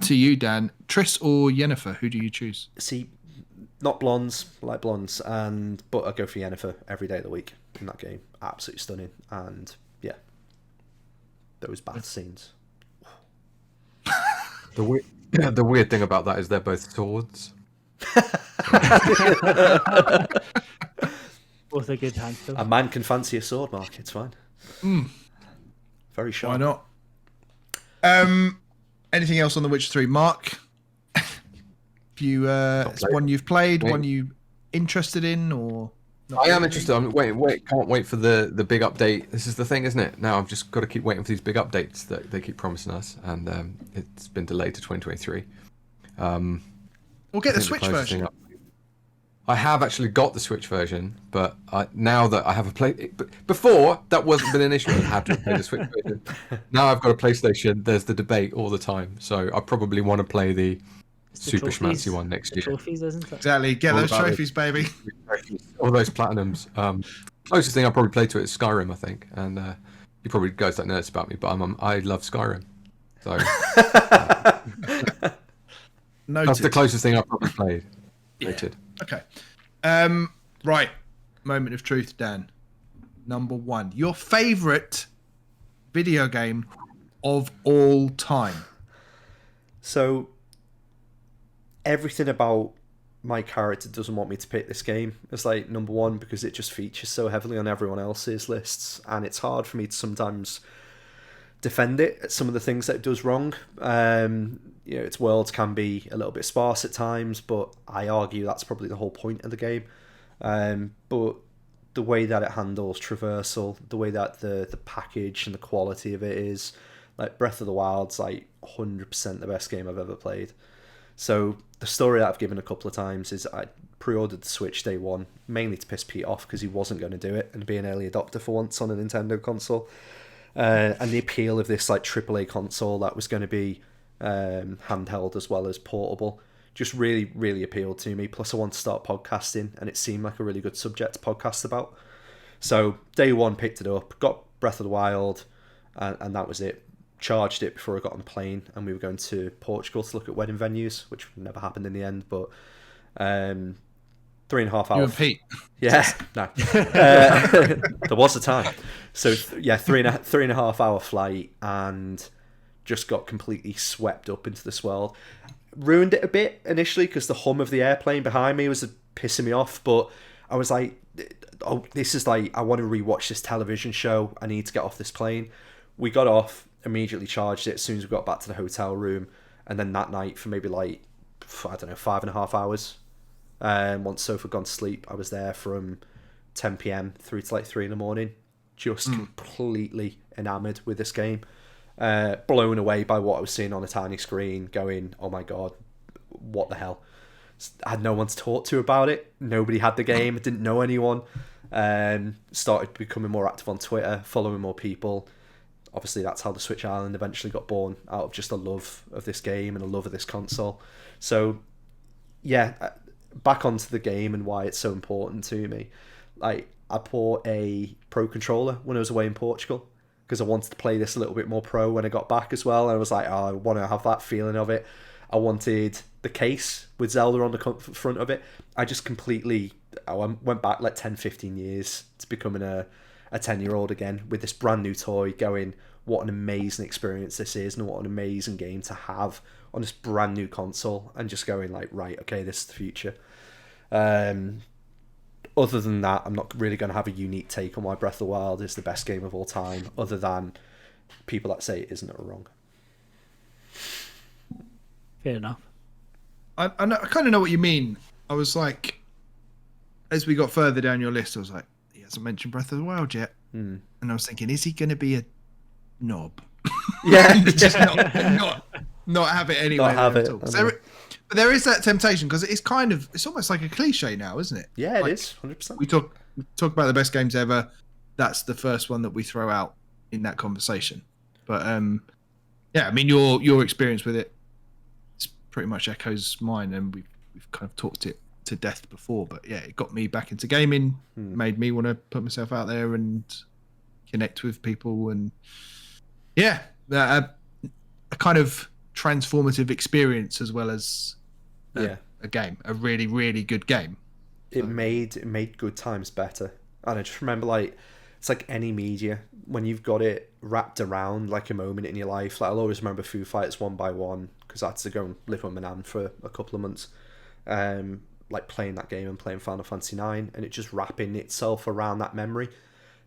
To you, Dan, Triss or Yennefer, who do you choose? See, not blondes, I like blondes, but I go for Yennefer every day of the week in that game. Absolutely stunning, and those bath scenes. The weird thing about that is they're both swords. Both a good hand. A man can fancy a sword, Mark. It's fine. Very sharp. Why not? Anything else on The Witcher 3? Mark, it's one you've played, one you interested in, or not? I am interested. I'm can't wait for the big update. This is the thing, isn't it? Now I've just got to keep waiting for these big updates that they keep promising us, and it's been delayed to 2023. We'll get the Switch version. I have actually got the Switch version, but now that I have a play, before that wasn't been an issue. I had to play the Switch version. Now I've got a PlayStation. There's the debate all the time, so I probably want to play the Super Schmancy one next year. Trophies, isn't it? Exactly. Get those trophies, baby. All those platinums. Closest thing I probably played to it is Skyrim, I think, and you probably guys don't know this about me, but I love Skyrim, so that's the closest thing I've probably played. Noted. Okay. Right. Moment of truth, Dan. Number 1. Your favorite video game of all time. So everything about my character doesn't want me to pick this game as like number 1 because it just features so heavily on everyone else's lists, and it's hard for me to sometimes defend it. Some of the things that it does wrong. Its worlds can be a little bit sparse at times, but I argue that's probably the whole point of the game. But the way that it handles traversal, the way that the package and the quality of it is, like Breath of the Wild's like 100% the best game I've ever played. So the story that I've given a couple of times is I pre-ordered the Switch day 1, mainly to piss Pete off because he wasn't going to do it and be an early adopter for once on a Nintendo console. And the appeal of this like AAA console that was going to be handheld as well as portable just really, really appealed to me. Plus I wanted to start podcasting, and it seemed like a really good subject to podcast about. So day 1, picked it up, got Breath of the Wild, and that was it. Charged it before I got on the plane, and we were going to Portugal to look at wedding venues, which never happened in the end, but 3.5 hours. You and Pete? Yeah, no. There was a time. So yeah, 3.5 hour flight, and just got completely swept up into this world. Ruined it a bit initially because the hum of the airplane behind me was pissing me off, but I was like, oh, this is like, I want to rewatch this television show. I need to get off this plane. We got off, immediately charged it as soon as we got back to the hotel room, and then that night for maybe like, I don't know, 5.5 hours. Once Sophie had gone to sleep, I was there from 10 p.m. through to like 3 in the morning, just completely enamoured with this game. Blown away by what I was seeing on a tiny screen, going, oh my god, what the hell. I had no one to talk to about it. Nobody had the game. I didn't know anyone. Started becoming more active on Twitter, following more people. Obviously that's how the Switch Island eventually got born, out of just a love of this game and a love of this console. So yeah, back onto the game and why it's so important to me. Like, I bought a Pro controller when I was away in Portugal because I wanted to play this a little bit more pro when I got back as well. And I was like, oh, I want to have that feeling of it. I wanted the case with Zelda on the front of it. I went back like 10, 15 years to becoming a 10-year-old again with this brand new toy, going, what an amazing experience this is and what an amazing game to have on this brand new console, and just going like, right, okay, this is the future. Other than that, I'm not really going to have a unique take on why Breath of the Wild is the best game of all time, other than people that say it isn't are wrong. Fair enough. I kind of know what you mean. I was like, as we got further down your list, I was like, he hasn't mentioned Breath of the Wild yet. And I was thinking, is he going to be a knob? Yeah. Just not have it anyway. Not have it. But there is that temptation, because it's almost like a cliche now, isn't it? Yeah, like, it is, 100%. We talk about the best games ever. That's the first one that we throw out in that conversation. But yeah, I mean, your experience with it pretty much echoes mine, and we've kind of talked it to death before. But yeah, it got me back into gaming, made me want to put myself out there and connect with people, and yeah, a kind of transformative experience as well as a game, a really, really good game. It made good times better. And I just remember, like, it's like any media, when you've got it wrapped around like a moment in your life. Like, I'll always remember Foo Fighters One by One, because I had to go and live with my nan for a couple of months, like playing that game and playing Final Fantasy 9, and it just wrapping itself around that memory.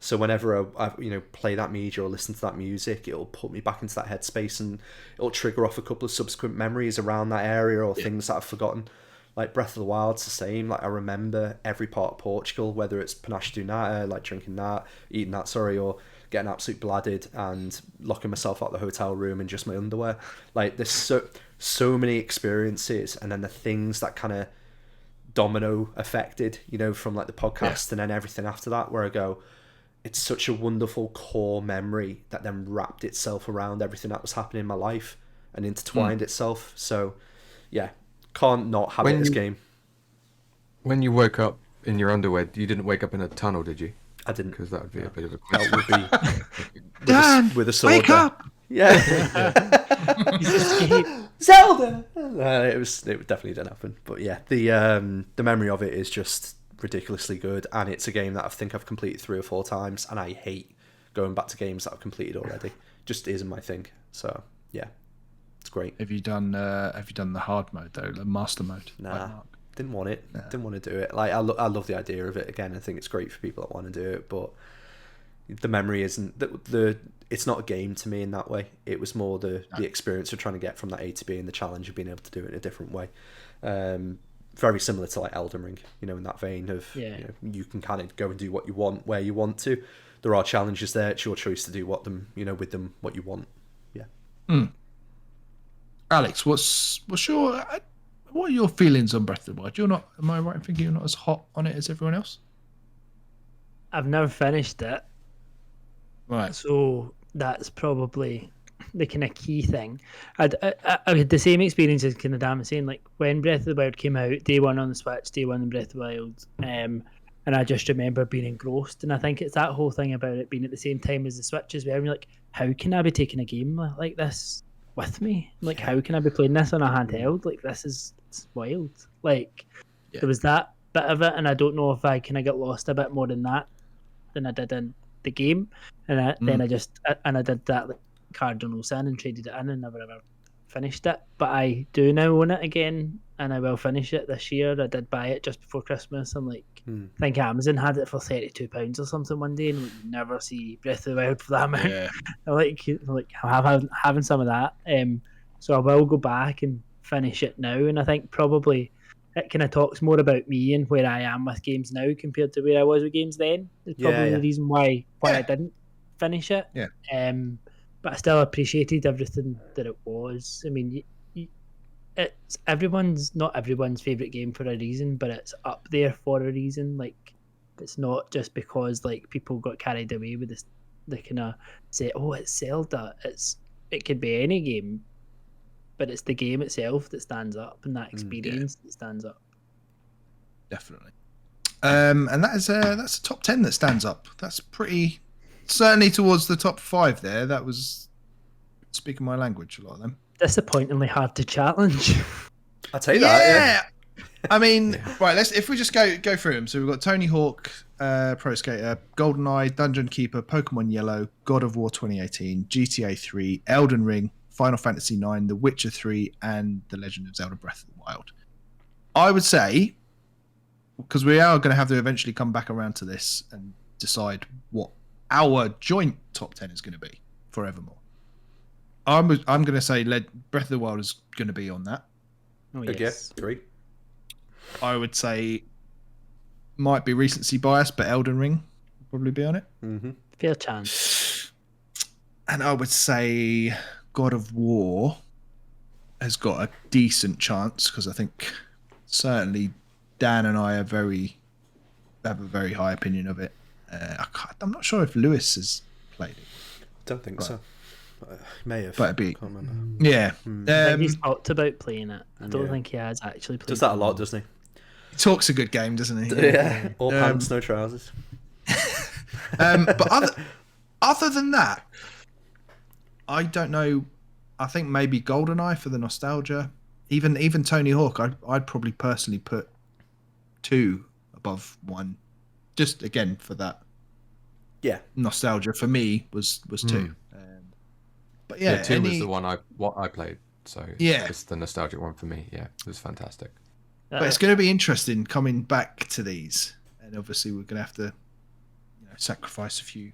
So whenever I play that media or listen to that music, it'll put me back into that headspace, and it'll trigger off a couple of subsequent memories around that area or things that I've forgotten. Like Breath of the Wild's the same. Like, I remember every part of Portugal, whether it's Panache do Nata, like drinking that, eating that, or getting absolute bladded and locking myself out of the hotel room in just my underwear. Like, there's so many experiences, and then the things that kind of domino affected, from like the podcast and then everything after that, where I go, it's such a wonderful core memory that then wrapped itself around everything that was happening in my life and intertwined itself. So yeah, can't not have it as game. When you woke up in your underwear, you didn't wake up in a tunnel, did you? I didn't. Because that would be a bit of a That would be Dan, with a sword. wake up! Yeah. Zelda. It definitely didn't happen. But yeah, the memory of it is just ridiculously good, and it's a game that I think I've completed 3 or 4 times, and I hate going back to games that I've completed already. Just isn't my thing. So yeah, it's great. Have you done the hard mode though, the master mode? Nah, didn't want it. Nah. Didn't want to do it. Like I love the idea of it. Again, I think it's great for people that want to do it, but the memory isn't it's not a game to me in that way. It was more the experience of trying to get from that A to B and the challenge of being able to do it in a different way. Very similar to like Elden Ring, in that vein of you can kind of go and do what you want where you want to. There are challenges there. It's your choice to do with them what you want. Yeah. Alex, what are your feelings on Breath of the Wild? Am I right in thinking you're not as hot on it as everyone else? I've never finished it. Right. So that's probably the kind of key thing. I had the same experience as kind of Dan was saying, like when Breath of the Wild came out, day one on the Switch, day one in Breath of the Wild, and I just remember being engrossed. And I think it's that whole thing about it being at the same time as the Switch as well. And you're like, how can I be taking a game like this with me? Like, how can I be playing this on a handheld? Like, it's wild. Like, there was that bit of it, and I don't know if I kind of got lost a bit more in that than I did in the game. And then I did that like cardinal sin and traded it in and never ever finished it. But I do now own it again, and I will finish it this year. I did buy it just before Christmas, and like I think Amazon had it for £32 or something one day, and you never see Breath of the Wild for that amount. Yeah. I'm having some of that. So I will go back and finish it now, and I think probably it kind of talks more about me and where I am with games now compared to where I was with games then. It's probably the reason why I didn't finish it. Yeah. But I still appreciated everything that it was. I mean, it's not everyone's favourite game for a reason, but it's up there for a reason. Like, it's not just because like people got carried away with this. They kind of say, "Oh, it's Zelda." It could be any game, but it's the game itself that stands up, and that experience that stands up. Definitely. And that's a top 10 that stands up. That's pretty certainly towards the top 5 there. That was speaking my language, a lot of them. Disappointingly hard to challenge. I'll tell you that. Yeah. I mean, right, if we just go through them. So we've got Tony Hawk, Pro Skater, Goldeneye, Dungeon Keeper, Pokemon Yellow, God of War 2018, GTA 3, Elden Ring, Final Fantasy 9, The Witcher 3, and The Legend of Zelda Breath of the Wild. I would say, because we are going to have to eventually come back around to this and decide what our joint top 10 is going to be forevermore. I'm going to say Breath of the Wild is going to be on that. Oh, yes. Okay, 3. I would say might be recency bias, but Elden Ring will probably be on it. Mm-hmm. Fair chance. And I would say God of War has got a decent chance because I think certainly Dan and I have a very high opinion of it. I'm not sure if Lewis has played it. Don't think so. May have. But can't remember. Yeah. I think he's talked about playing it. I don't think he has actually played it. Does that a lot, doesn't he? He talks a good game, doesn't he? Yeah. All pants, no trousers. But other than that, I don't know. I think maybe Goldeneye for the nostalgia. Even Tony Hawk, I'd probably personally put 2 above 1. Just again for that. Yeah. Nostalgia for me was 2. But yeah, 2 was the one I played. So yeah, it's the nostalgic one for me. Yeah, it was fantastic. But it's going to be interesting coming back to these, and obviously we're going to have to sacrifice a few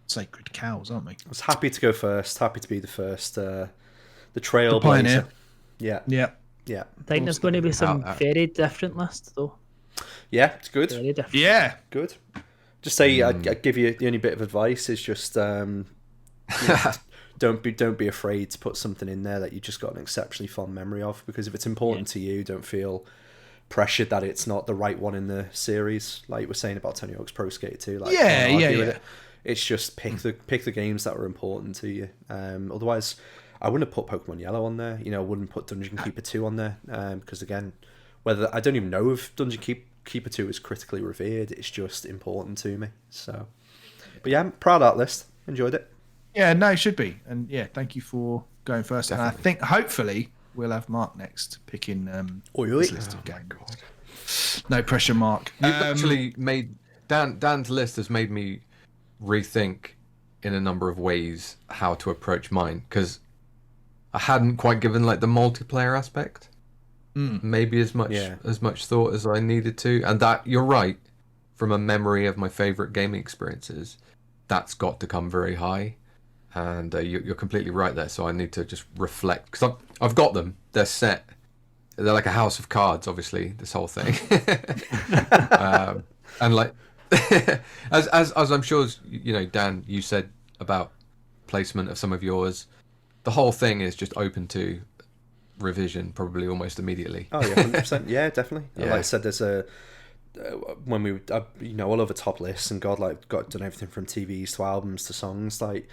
sacred cows, aren't we? I was happy to go first. Happy to be the first. The trailblazer. Pioneer. Yeah. I think there's going to be some very different lists, though. Yeah, it's good. Very different. Yeah, good. Just say I'd give you the only bit of advice is just don't be afraid to put something in there that you just got an exceptionally fond memory of, because if it's important to you, don't feel pressured that it's not the right one in the series, like you were saying about Tony Hawk's Pro Skater 2. Like, Yeah, can't argue yeah, with yeah. it. It's just pick the games that are important to you. Otherwise, I wouldn't have put Pokemon Yellow on there. You know, I wouldn't put Dungeon Keeper 2 on there, because again, whether I don't even know if Dungeon Keeper 2 is critically revered. It's just important to me. So, but yeah, I'm proud of that list. Enjoyed it. Yeah, no, it should be. And yeah, thank you for going first. Definitely. And I think hopefully we'll have Mark next picking this list of games. No pressure, Mark. You've actually made Dan's list has made me rethink in a number of ways how to approach mine, because I hadn't quite given like the multiplayer aspect maybe as much thought as I needed to. And that, you're right, from a memory of my favorite gaming experiences, that's got to come very high. And you're completely right there. So I need to just reflect, because I've got them. They're set. They're like a house of cards, obviously, this whole thing. And like, as I'm sure, you know, Dan, you said about placement of some of yours, the whole thing is just open to revision, probably almost immediately. Oh yeah, 100%. Yeah, definitely. Yeah. Like I said, there's a when we you know, all over top lists, and God, like, got done everything from TVs to albums to songs. Like,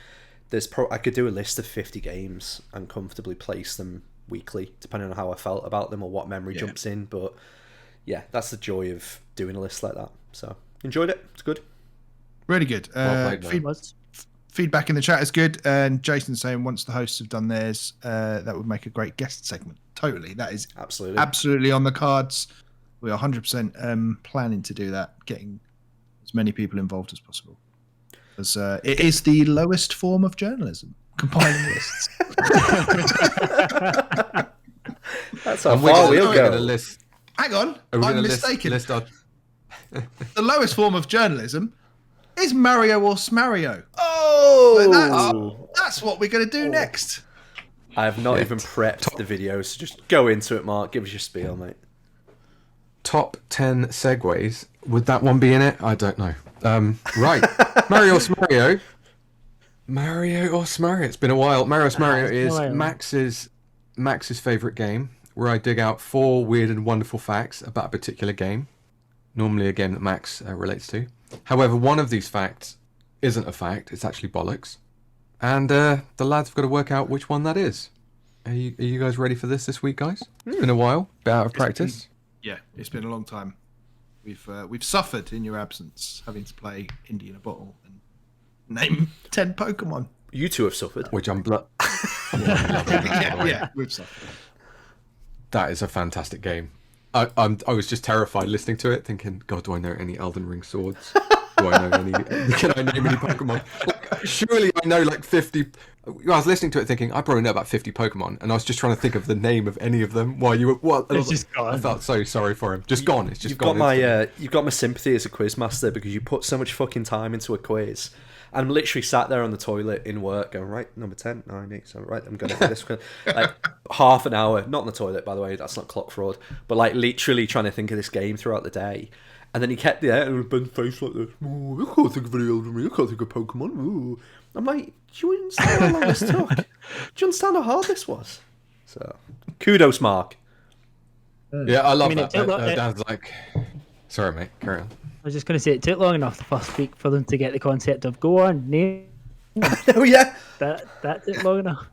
I could do a list of 50 games and comfortably place them weekly, depending on how I felt about them or what memory jumps in. But yeah, that's the joy of doing a list like that. So enjoyed it. It's good. Really good. Well played, man. Feedback in the chat is good. And Jason's saying once the hosts have done theirs, that would make a great guest segment. Totally. That is absolutely on the cards. We are 100% planning to do that, getting as many people involved as possible. As it is the lowest form of journalism, compiling lists. That's how far we'll go. Hang on, I'm mistaken. List our... The lowest form of journalism is Mario or Smario. Oh! That's what we're going to do next. I have not even prepped the videos, so just go into it, Mark. Give us your spiel, mate. Top 10 segues. Would that one be in it? I don't know. Right. Mario or Smario. Mario or Smario. It's been a while. Mario or Smario is Max's favourite game, where I dig out 4 weird and wonderful facts about a particular game. Normally a game that Max relates to. However, one of these facts isn't a fact. It's actually bollocks. And the lads have got to work out which one that is. Are you guys ready for this week, guys? It's been a while. Bit out of practice. It's been a long time. We've suffered in your absence, having to play Indie in a Bottle and name 10 Pokemon. You two have suffered. Which I'm we've suffered. That is a fantastic game. I was just terrified listening to it, thinking, God, do I know any Elden Ring swords? Do I know any? Can I name any Pokemon? Like, surely I know like 50. I was listening to it thinking, I probably know about 50 Pokemon, and I was just trying to think of the name of any of them while you were. What? It's just gone. I felt so sorry for him. Just gone. It's just you've gone. You've got my sympathy as a quiz master, because you put so much fucking time into a quiz. I'm literally sat there on the toilet in work going, right, number 10, 9, 8, 7, right, I'm going to do this. Like, half an hour, not on the toilet, by the way, that's not clock fraud, but like literally trying to think of this game throughout the day. And then he kept there and with bent face like this. Oh, I can't think of any Elden Ring, I can't think of Pokemon. Ooh. I'm like, do you understand how long this took? Do you understand how hard this was? So, kudos, Mark. Yeah, I love that. Dan's like, sorry, mate, carry on. I was just going to say, it took long enough the first week for them to get the concept of go on, name. Oh yeah, that took long enough.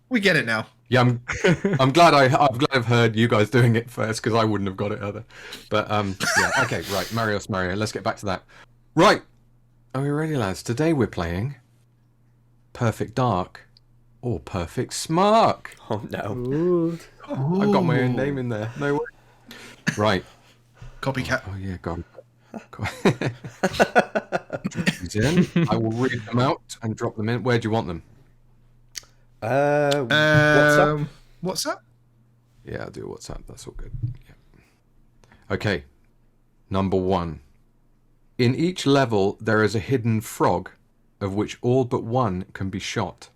We get it now. Yeah, I'm glad I've heard you guys doing it first, because I wouldn't have got it either. But yeah, okay, right, Mario. Let's get back to that. Right, are we ready, lads? Today we're playing Perfect Dark or Perfect Smark. Oh no. Ooh. I've got my own name in there. No way. Right. Copycat. Oh yeah, God. In. I will read them out and drop them in. Where do you want them? WhatsApp. WhatsApp? Yeah, I'll do WhatsApp. That's all good. Yeah. Okay. Number 1. In each level, there is a hidden frog, of which all but one can be shot.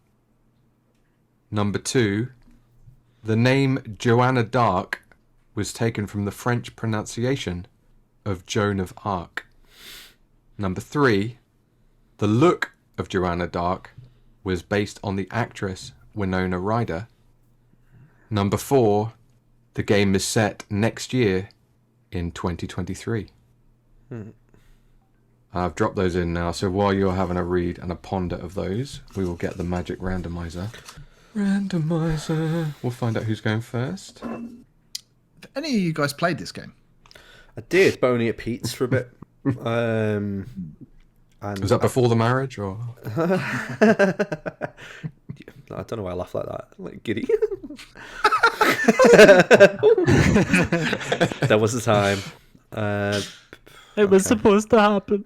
Number 2. The name Joanna d'Arc was taken from the French pronunciation of Joan of Arc. Number 3. The look of Joanna d'Arc was based on the actress Winona Ryder. Number 4. The game is set next year in 2023. I've dropped those in now, so while you're having a read and a ponder of those, we will get the magic randomizer. We'll find out who's going first. Have any of you guys played this game? I did, but only at Pete's for a bit. And Was that before the marriage, or? I don't know why I laugh like that. Like giddy. There was a time. It was supposed to happen.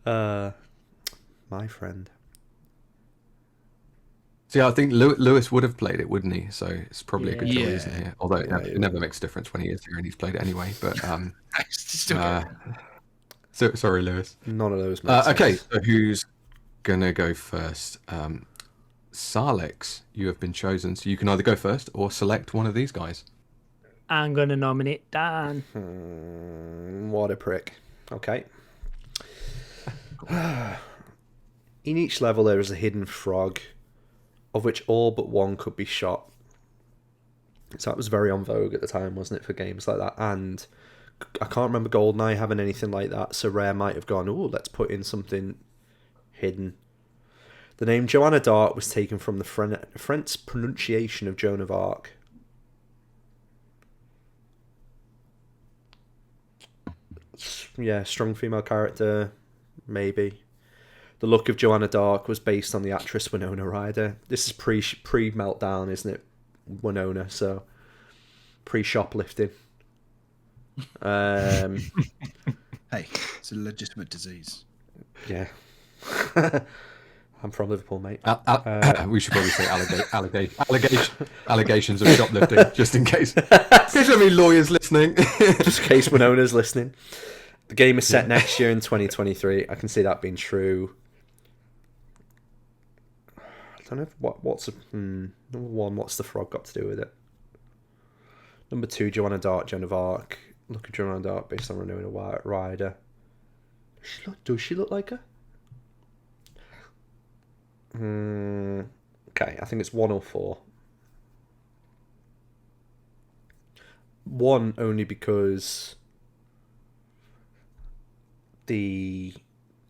My friend. See, I think Lewis would have played it, wouldn't he? So it's probably a good Yeah. choice, isn't it? Although it never makes a difference when he is here and he's played it anyway. But so sorry, Lewis. None of those. Okay, so who's gonna go first? Salix, you have been chosen, so you can either go first or select one of these guys. I'm going to nominate Dan. What a prick. Okay. In each level there is a hidden frog, of which all but one could be shot. So that was very en vogue at the time, wasn't it, for games like that? And I can't remember Goldeneye having anything like that, so Rare might have gone, oh, let's put in something hidden. The name Joanna d'Arc was taken from the French pronunciation of Joan of Arc. Yeah, strong female character, maybe. The look of Joanna d'Arc was based on the actress Winona Ryder. This is pre-meltdown, isn't it, Winona? So, pre-shoplifting. Hey, it's a legitimate disease. Yeah. I'm from Liverpool, mate. We should probably say allegations of shoplifting, just in case. In case there are any lawyers listening. Just in case Winona's listening. The game is set next year in 2023. I can see that being true. I don't know what's number one. What's the frog got to do with it? Number two, Joanna d'Arc, Joan of Arc. Look at Joanna d'Arc based on Winona Ryder. Does she look like her? Okay, I think it's 104. One only because the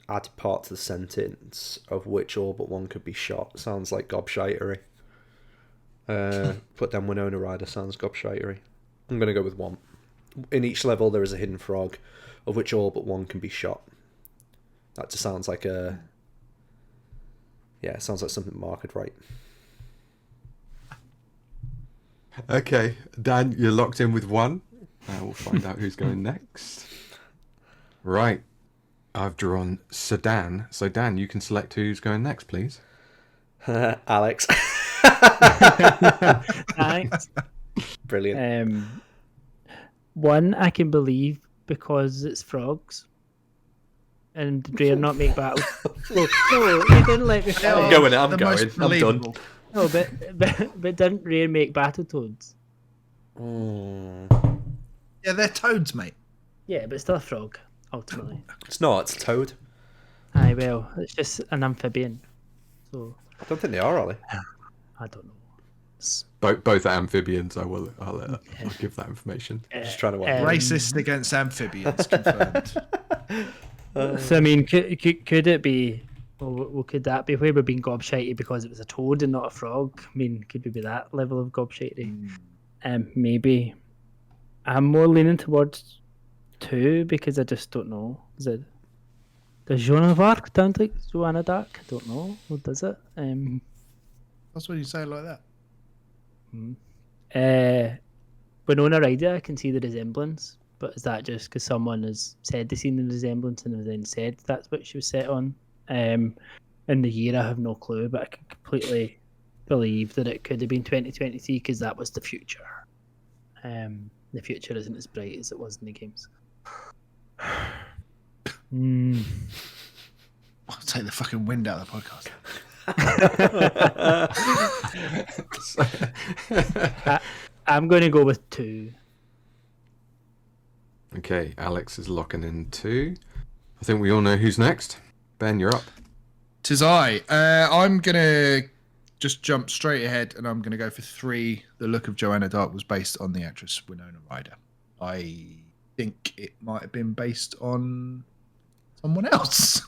added part to the sentence of which all but one could be shot sounds like gobshitery. Put down Winona Ryder sounds gobshitery. I'm going to go with one. In each level there is a hidden frog of which all but one can be shot. That just sounds like a... Yeah, it sounds like something Mark would write. Okay, Dan, you're locked in with one. We'll find out who's going next. Right, I've drawn Sedan. So Dan, you can select who's going next, please. Alex. Thanks. Brilliant. One I can believe because it's frogs. And Rare not make battles. No, you didn't let me finish. I'm going. I'm done. No, but didn't Rare make Battletoads? Yeah, they're toads, mate. Yeah, but it's still a frog, ultimately. It's not. It's a toad. Aye, well, it's just an amphibian. So I don't think they are they? I don't know. Both are amphibians. I'll give that information. Just trying to work. Racist against amphibians confirmed. So I mean, could it be? Well, could that be where we're being gobshitey because it was a toad and not a frog? I mean, could we be that level of gobshitey? Maybe. I'm more leaning towards 2 because I just don't know. Does Joan of Arc sound like Joanna d'Arc? I don't know. What does it? That's when you say it like that. Winona Ryder, I can see the resemblance, but is that just because someone has said they seen the resemblance and then said that's what she was set on? In the year, I have no clue, but I can completely believe that it could have been 2023 because that was the future. The future isn't as bright as it was in the games. I'll take the fucking wind out of the podcast. I'm going to go with 2. Okay, Alex is locking in 2. I think we all know who's next. Ben, you're up. 'Tis I. I'm gonna just jump straight ahead, and I'm going to go for 3. The Look of Joanna Dark was based on the actress Winona Ryder. I think it might have been based on someone else.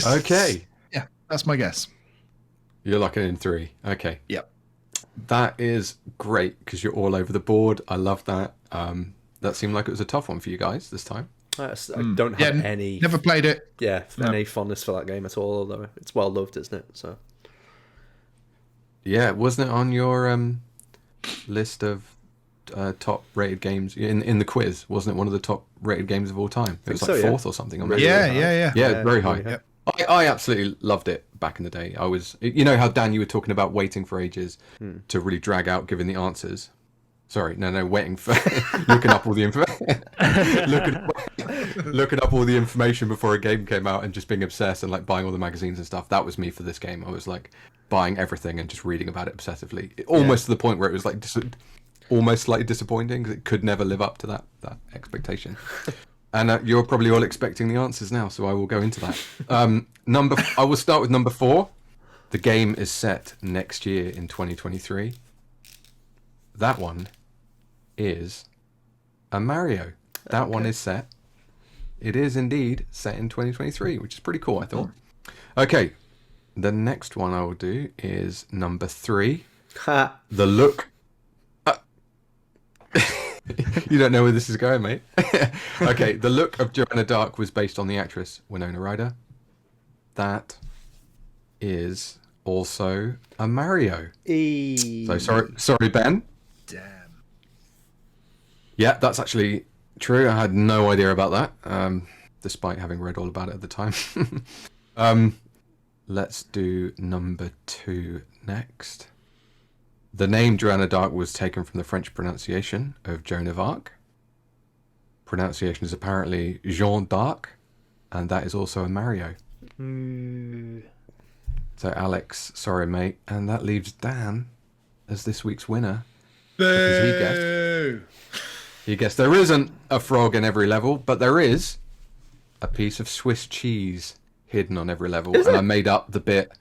Okay. Yeah, that's my guess. You're locking in 3. Okay. Yep. That is great because you're all over the board. I love that. That seemed like it was a tough one for you guys this time. I don't have any... Never played it. Yeah, any fondness for that game at all, although it's well loved, isn't it? So. Yeah, wasn't it on your list of top rated games in the quiz? Wasn't it one of the top rated games of all time? It was like 4th or something. Yeah, very high. Yeah. I absolutely loved it back in the day. I was, you know how Dan, you were talking about waiting for ages to really drag out giving the answers. Sorry, no, waiting for looking up all the looking up all the information before a game came out and just being obsessed and like buying all the magazines and stuff. That was me for this game. I was like buying everything and just reading about it obsessively, almost to the point where it was like almost slightly disappointing because it could never live up to that expectation. And you're probably all expecting the answers now, so I will go into that. I will start with number 4. The game is set next year in 2023. That one is a Mario. That one is set. It is indeed set in 2023, which is pretty cool, I thought. Okay, the next one I will do is number 3. The Look... You don't know where this is going, mate. Okay, The Look of Joanna Dark was based on the actress Winona Ryder. That is also a Mario. So sorry, Ben. Damn. Yeah, that's actually true. I had no idea about that, despite having read all about it at the time. Let's do number 2 next. The name Joanna Dark was taken from the French pronunciation of Joan of Arc. Pronunciation is apparently Jean d'Arc, and that is also a Mario. So Alex, sorry mate, and that leaves Dan as this week's winner. Boo! He guessed there isn't a frog in every level, but there is a piece of Swiss cheese hidden on every level, and I made up the bit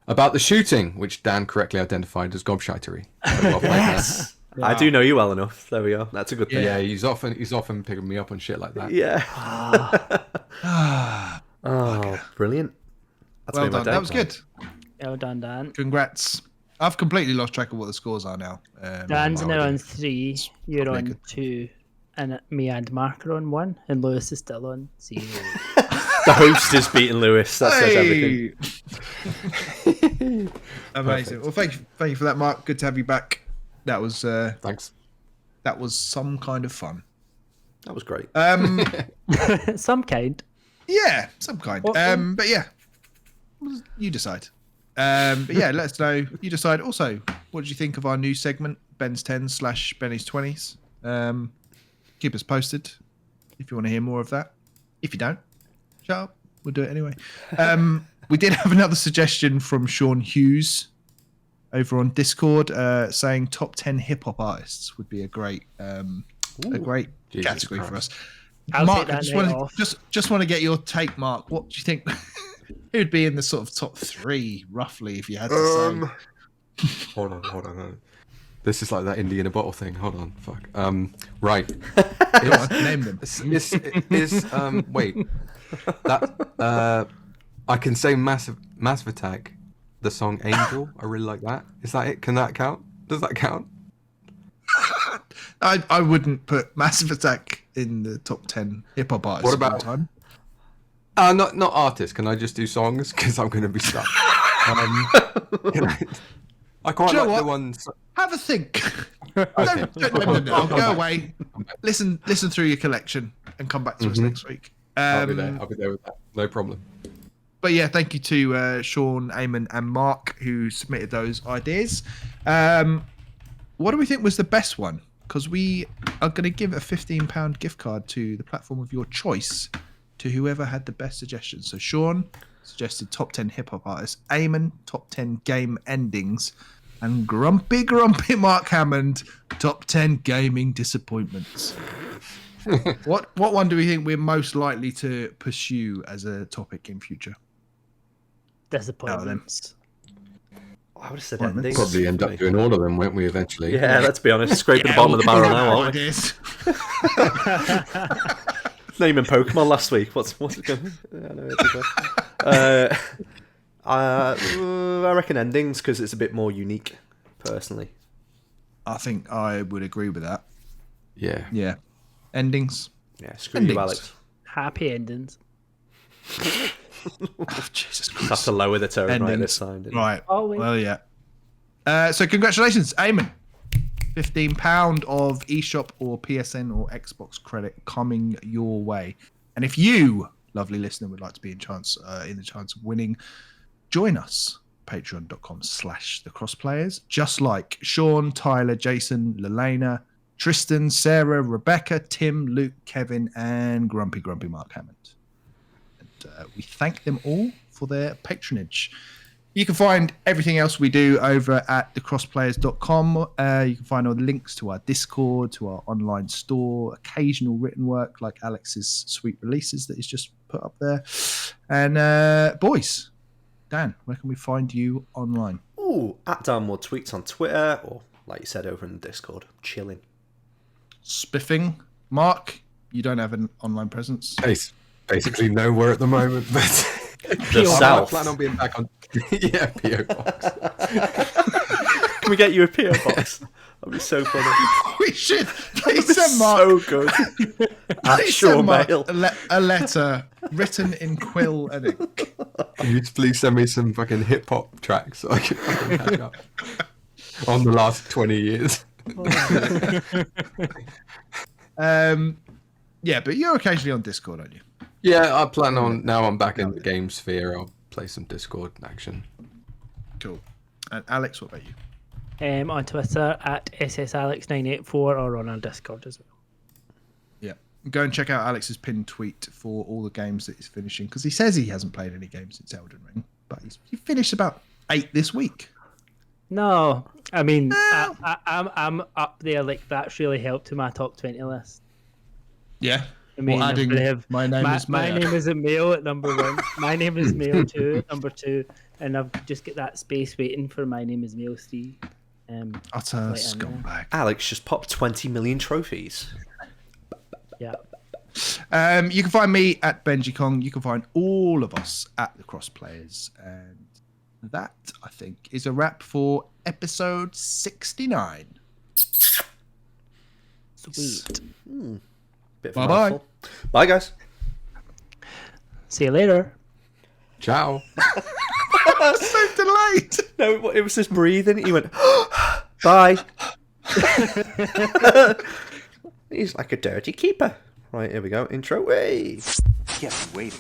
about the shooting, which Dan correctly identified as gobshitery. Yes. Wow. I do know you well enough. There we go. That's a good thing. Yeah, he's often picking me up on shit like that. Yeah. Brilliant. That's well done. That was good. Well done, Dan. Congrats. I've completely lost track of what the scores are now. Dan's now on 3. You're on 2. And me and Mark are on 1. And Lewis is still on 0. The host is beating Lewis. That says everything. Amazing. Perfect. Well, thank you for that, Mark. Good to have you back. That was thanks. That was some kind of fun. That was great. Some kind. Yeah, some kind. But yeah, you decide. But yeah, let us know. You decide. Also, what did you think of our new segment, Ben's 10s / Benny's 20s? Keep us posted if you want to hear more of that. If you don't, shut up. We'll do it anyway. We did have another suggestion from Sean Hughes over on Discord, saying top 10 hip hop artists would be a great category for us. Mark, I just want to get your take, Mark. What do you think? Who'd be in the sort of top 3 roughly if you had to say? Hold on. This is like that indie in a bottle thing. Hold on, fuck. Right. Name them. Wait. That I can say Massive Attack. The song Angel. I really like that. Is that it? Can that count? Does that count? I wouldn't put Massive Attack in the top 10 hip hop artists. What about all time. Not artists. Can I just do songs? Because I'm going to be stuck. I quite like the ones. Have a think. Okay. Don't go away. Listen through your collection and come back to us next week. I'll be there with that. No problem. But yeah, thank you to Sean, Eamon, and Mark who submitted those ideas. What do we think was the best one? Because we are going to give a £15 gift card to the platform of your choice to whoever had the best suggestions. So Sean suggested top 10 hip hop artists, Eamon top 10 game endings, and grumpy Mark Hammond top 10 gaming disappointments. What one do we think we're most likely to pursue as a topic in future? disappointments. I would have said Well, endings. Probably end up doing all of them, won't we? Eventually. Yeah, let's be honest. Scraping the bottom of the barrel now, aren't we? Naming Pokemon last week. What's it going? I reckon endings because it's a bit more unique, personally. I think I would agree with that. Yeah. Yeah. Endings. Yeah, screw you, Alex. Happy endings. Oh, Jesus Christ. Have to lower the tone right Endings. this time. Didn't you? Right. Always. Well, yeah. So congratulations, Eamon. £15 of eShop or PSN or Xbox credit coming your way. And if you, lovely listener, would like to be in the chance of winning, join us. Patreon.com/thecrossplayers. Just like Sean, Tyler, Jason, Lelena, Tristan, Sarah, Rebecca, Tim, Luke, Kevin, and Grumpy Mark Hammond. And we thank them all for their patronage. You can find everything else we do over at thecrossplayers.com. You can find all the links to our Discord, to our online store, occasional written work like Alex's sweet releases that he's just put up there. And boys, Dan, where can we find you online? Ooh, at Downward Tweets on Twitter, or like you said, over in the Discord. Chilling. Spiffing. Mark, you don't have an online presence. Basically nowhere at the moment, but The I South. plan on being back on. Yeah, PO box. Can we get you a PO box? That'd be so funny. We should. That'd be Please send Mark, so good. please Actual send Mark mail. a letter written in quill and ink. Can you please send me some fucking hip hop tracks so I can fucking catch up on the last 20 years? Yeah, but you're occasionally on Discord, aren't you? Yeah, I plan on, now I'm back in the game sphere, I'll play some Discord action. Cool. And Alex, what about you? On Twitter at SSAlex984 or on our Discord as well. Yeah. Go and check out Alex's pinned tweet for all the games that he's finishing, because he says he hasn't played any games since Elden Ring, but he finished about 8 this week. No, I mean, I'm up there. Like, that's really helped to my top 20 list. Yeah. I mean, Well, adding my name is my Mayor. name isn't Mail at number 1. My name is Mail 2 at number 2, and I've just got that space waiting for My Name is Mail 3. Utter scumbag. Alex just popped 20 million trophies. Yeah. You can find me at Benji Kong. You can find all of us at the Cross Players. And that, I think, is a wrap for episode 69. Sweet. Bit of a Bye-bye. mouthful. Bye, guys. See you later. Ciao. So delayed. No, it was just breathing. He went, bye. He's like a dirty keeper. Right, here we go. Intro. Hey. Kept waiting.